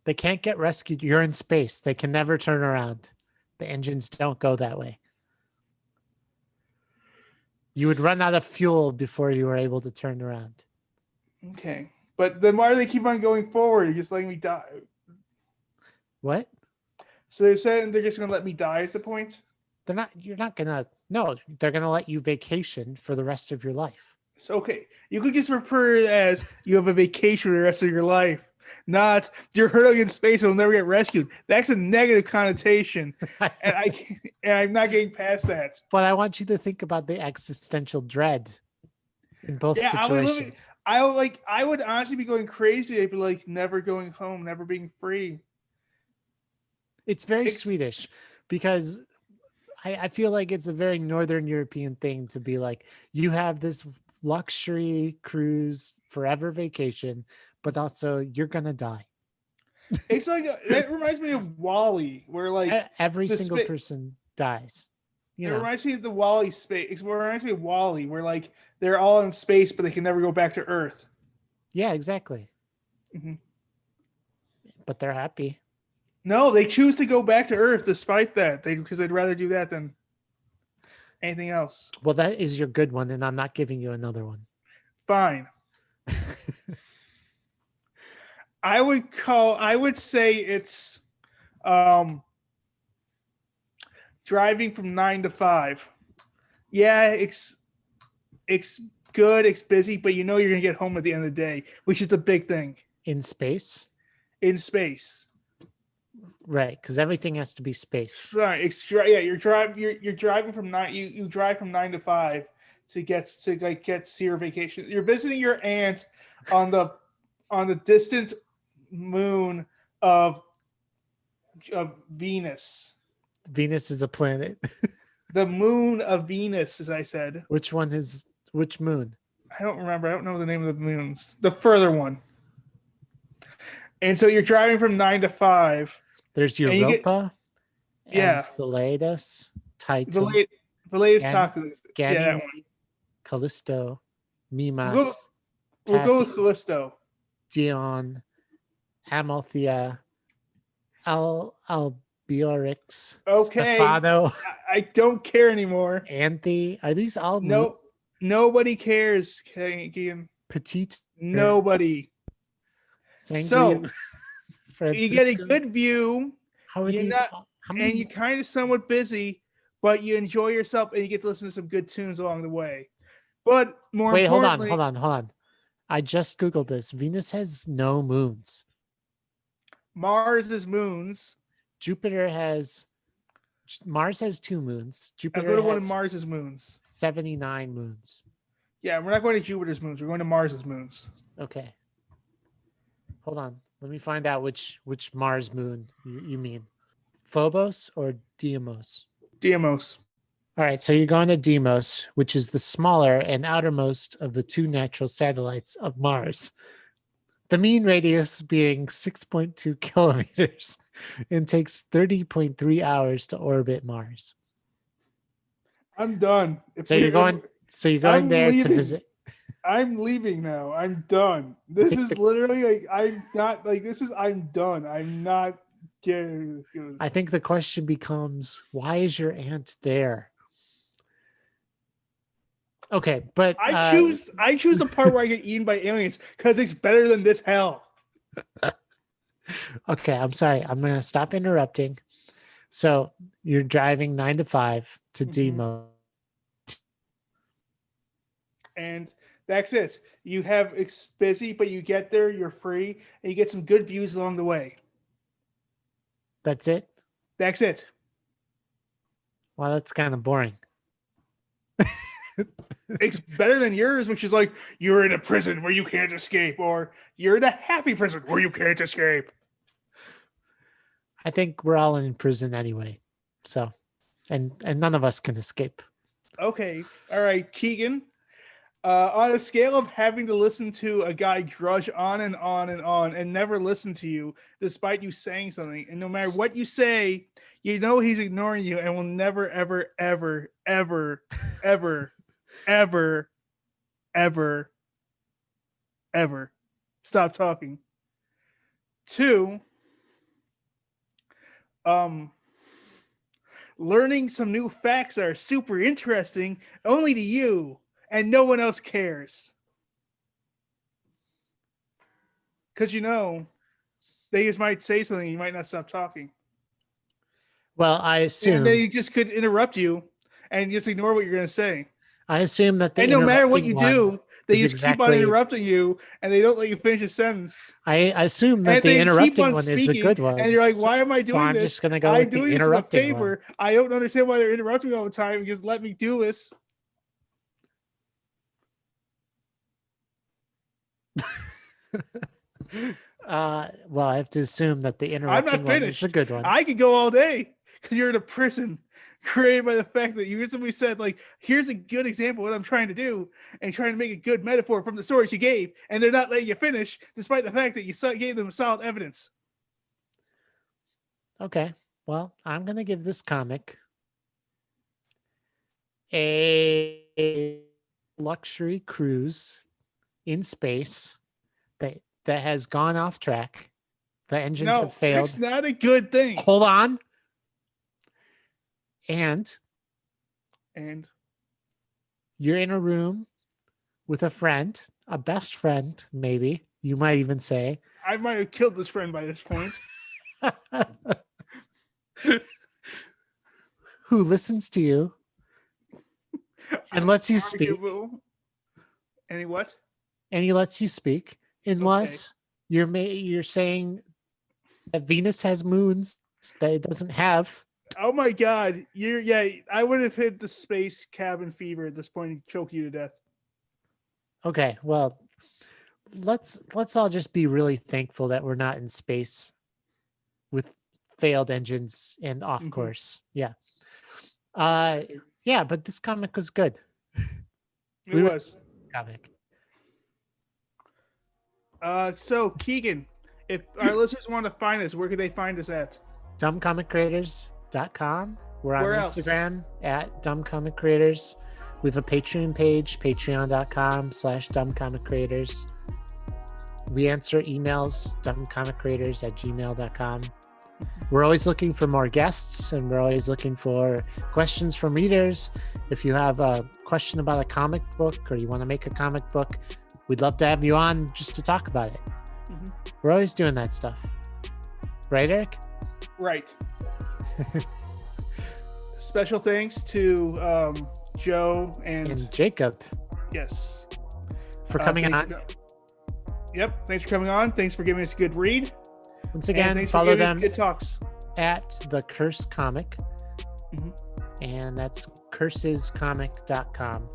They can't get rescued. You're in space. They can never turn around. The engines don't go that way. You would run out of fuel before you were able to turn around. Okay. But then why do they keep on going forward? You're just letting me die. What? So they're saying they're just going to let me die is the point? You're not going to, no, they're going to let you vacation for the rest of your life. So, okay. You could just refer it as you have a vacation for the rest of your life. Not you're hurtling in space and will never get rescued. That's a negative connotation. and I'm not getting past that. But I want you to think about the existential dread in both situations. I would honestly be going crazy. I'd be like never going home, never being free. It's very Swedish because I feel like it's a very Northern European thing to be like, you have this luxury cruise forever vacation, but also you're going to die. It's like, that reminds me of WALL-E, where like every single person dies. It reminds me of the WALL-E space. It reminds me of WALL-E, where like they're all in space, but they can never go back to Earth. Yeah, exactly. Mm-hmm. But they're happy. No, they choose to go back to Earth despite that. Because they'd rather do that than anything else. Well, that is your good one, and I'm not giving you another one. Fine. I would say it's driving from 9 to 5. Yeah, it's good, it's busy, but you know you're gonna get home at the end of the day, which is the big thing. In space? in space. Right, because everything has to be space. Right. Yeah, you're driving from nine. You drive from 9 to 5 to get to your vacation. You're visiting your aunt on the distant moon of Venus. Venus is a planet. The moon of Venus, as I said. Which moon? I don't remember. I don't know the name of the moons. The further one. And so you're driving from 9 to 5. There's And you get- Europa, Yeah. Enceladus, Titan, The latest Gan- talk. Yeah, that Ganymede, one. Callisto, Mimas, We'll go with Taphi, Callisto. Dion, Amalthea, Albiorix, Okay. Stefano, I don't care anymore. Anthe. Are these all No, nobody cares, Keegan. Petite? Nobody. Sangria, You get a Francisco? good view, How are you're these? not- How and many? you're kind of somewhat busy, but you enjoy yourself and you get to listen to some good tunes along the way. But more Wait, hold on. importantly, I just Googled this. Venus has no moons. Mars is moons. Mars has 2 moons. I Jupiter go to one of has Mars's moons. 79 moons. Yeah, we're not going to Jupiter's moons. We're going to Mars's moons. Okay. Hold on. Let me find out which Mars moon you mean. Phobos or Deimos? Deimos. All right, so you're going to Deimos, which is the smaller and outermost of the 2 natural satellites of Mars. The mean radius being 6.2 kilometers and takes 30.3 hours to orbit Mars. I'm done. So you're going I'm there to leaving. visit. I'm leaving now. I'm done. This is literally like I'm not like this is I'm done. I'm not getting. I think the question becomes, why is your aunt there? Okay, but I choose the part where I get eaten by aliens because it's better than this hell. Okay, I'm sorry. I'm gonna stop interrupting. So you're driving 9 to 5 to Mhm. Deimos. And that's it. You have it's busy, but you get there, you're free, and you get some good views along the way. That's it. That's it. Well, that's kind of boring. It's better than yours, which is like you're in a prison where you can't escape, or you're in a happy prison where you can't escape. I think we're all in prison anyway. So, and none of us can escape. Okay. All right, Keegan. On a scale of having to listen to a guy drudge on and on and on and never listen to you, despite you saying something, and no matter what you say, you know he's ignoring you and will never, ever, ever, ever, ever, ever, ever, ever stop talking. 2, learning some new facts that are super interesting only to you and no one else cares. Because they just might say something, you might not stop talking. Well, I assume And they just could interrupt you and just ignore what you're going to say. that the And no matter what interrupting you one do, they is just keep on exactly- interrupting you and they don't let you finish a sentence. I assume that And the they keep interrupting on one is the speaking, good one. and you're like, why am I So doing I'm this? just gonna go I'm with the doing this as a interrupting favor. I don't understand why they're interrupting me all the time. Just let me do this. one. Well, I have to assume that the I'm interrupting not one is finished. the good one. I could go all day because you're in a prison created by the fact that you recently said, like, here's a good example of what I'm trying to do and trying to make a good metaphor from the stories you gave, and they're not letting you finish despite the fact that you gave them solid evidence. Okay. Well, I'm going to give this comic a luxury cruise in space that has gone off track. The engines No, have failed. it's not a good thing. Hold on. And you're in a room with a friend, a best friend, maybe. You might even say. I might have killed this friend by this point. Who listens to you and lets you speak. Arguable. Any what? And he lets you speak unless you're saying that Venus has moons that it doesn't have. Oh my God! I would have hit the space cabin fever at this point and choke you to death. Okay, well, let's all just be really thankful that we're not in space with failed engines and off course. Yeah. Yeah, but this comic was good. It was. Comic. So Keegan, if our listeners want to find us, where could they find us at? dumbcomiccreators.com. We're on Where else? Instagram at dumbcomiccreators. We have a Patreon page, patreon.com/dumbcomiccreators. We answer emails, dumbcomiccreators@gmail.com. We're always looking for more guests, and we're always looking for questions from readers. If you have a question about a comic book or you want to make a comic book, we'd love to have you on just to talk about it. We're always doing that stuff. Right, Eric? Right. Special thanks to Joe and Jacob yes for coming on. Yep. Thanks for coming on. Thanks for giving us a good read. Once again, follow them good talks at The Cursed Comic. And that's cursescomic.com.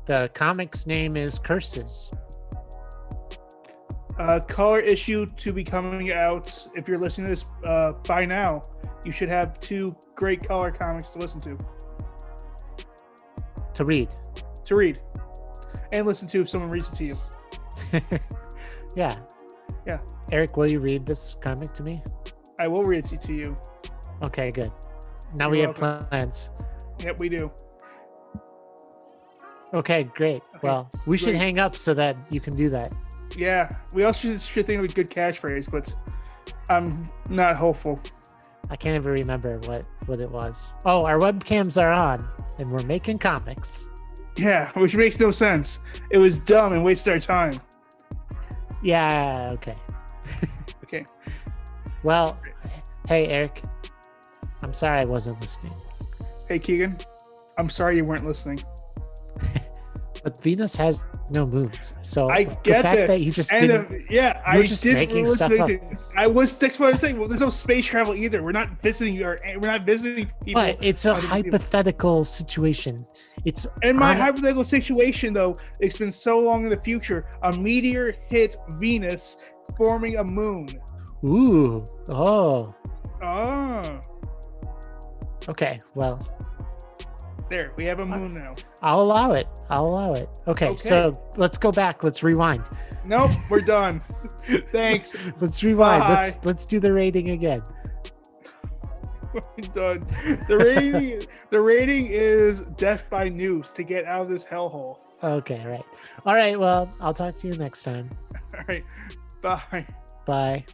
The comic's name is Curses. Color issue to be coming out. If you're listening to this by now, you should have 2 great color comics to listen to. To read. And listen to if someone reads it to you. Yeah. Eric, will you read this comic to me? I will read it to you. Okay, good. Now You're we welcome. have plans. Yep, we do. Okay, great. Okay, well, we should great. hang up so that you can do that. Yeah, we also should think of a good catchphrase, but I'm not hopeful. I can't even remember what it was. Oh, our webcams are on, and we're making comics. Yeah, which makes no sense. It was dumb and wasted our time. Yeah, okay. Okay. Well, hey, Eric. I'm sorry I wasn't listening. Hey, Keegan. I'm sorry you weren't listening. But Venus has no moons, so I the get fact this. that you just And didn't. I were just did making stuff that's what I'm saying. Well, there's no space travel either. We're not visiting people. But it's a hypothetical situation. It's In my hypothetical situation, though, it's been so long in the future. A meteor hit Venus, forming a moon. Ooh. Oh. Oh. Okay. Well, there we have a moon now. I'll allow it. Okay. So let's go back. Let's rewind. Nope, we're done. Thanks. Let's rewind. Bye. Let's do the rating again. We're done. The rating is death by noose to get out of this hellhole. Okay. Right. All right. Well, I'll talk to you next time. All right. Bye. Bye.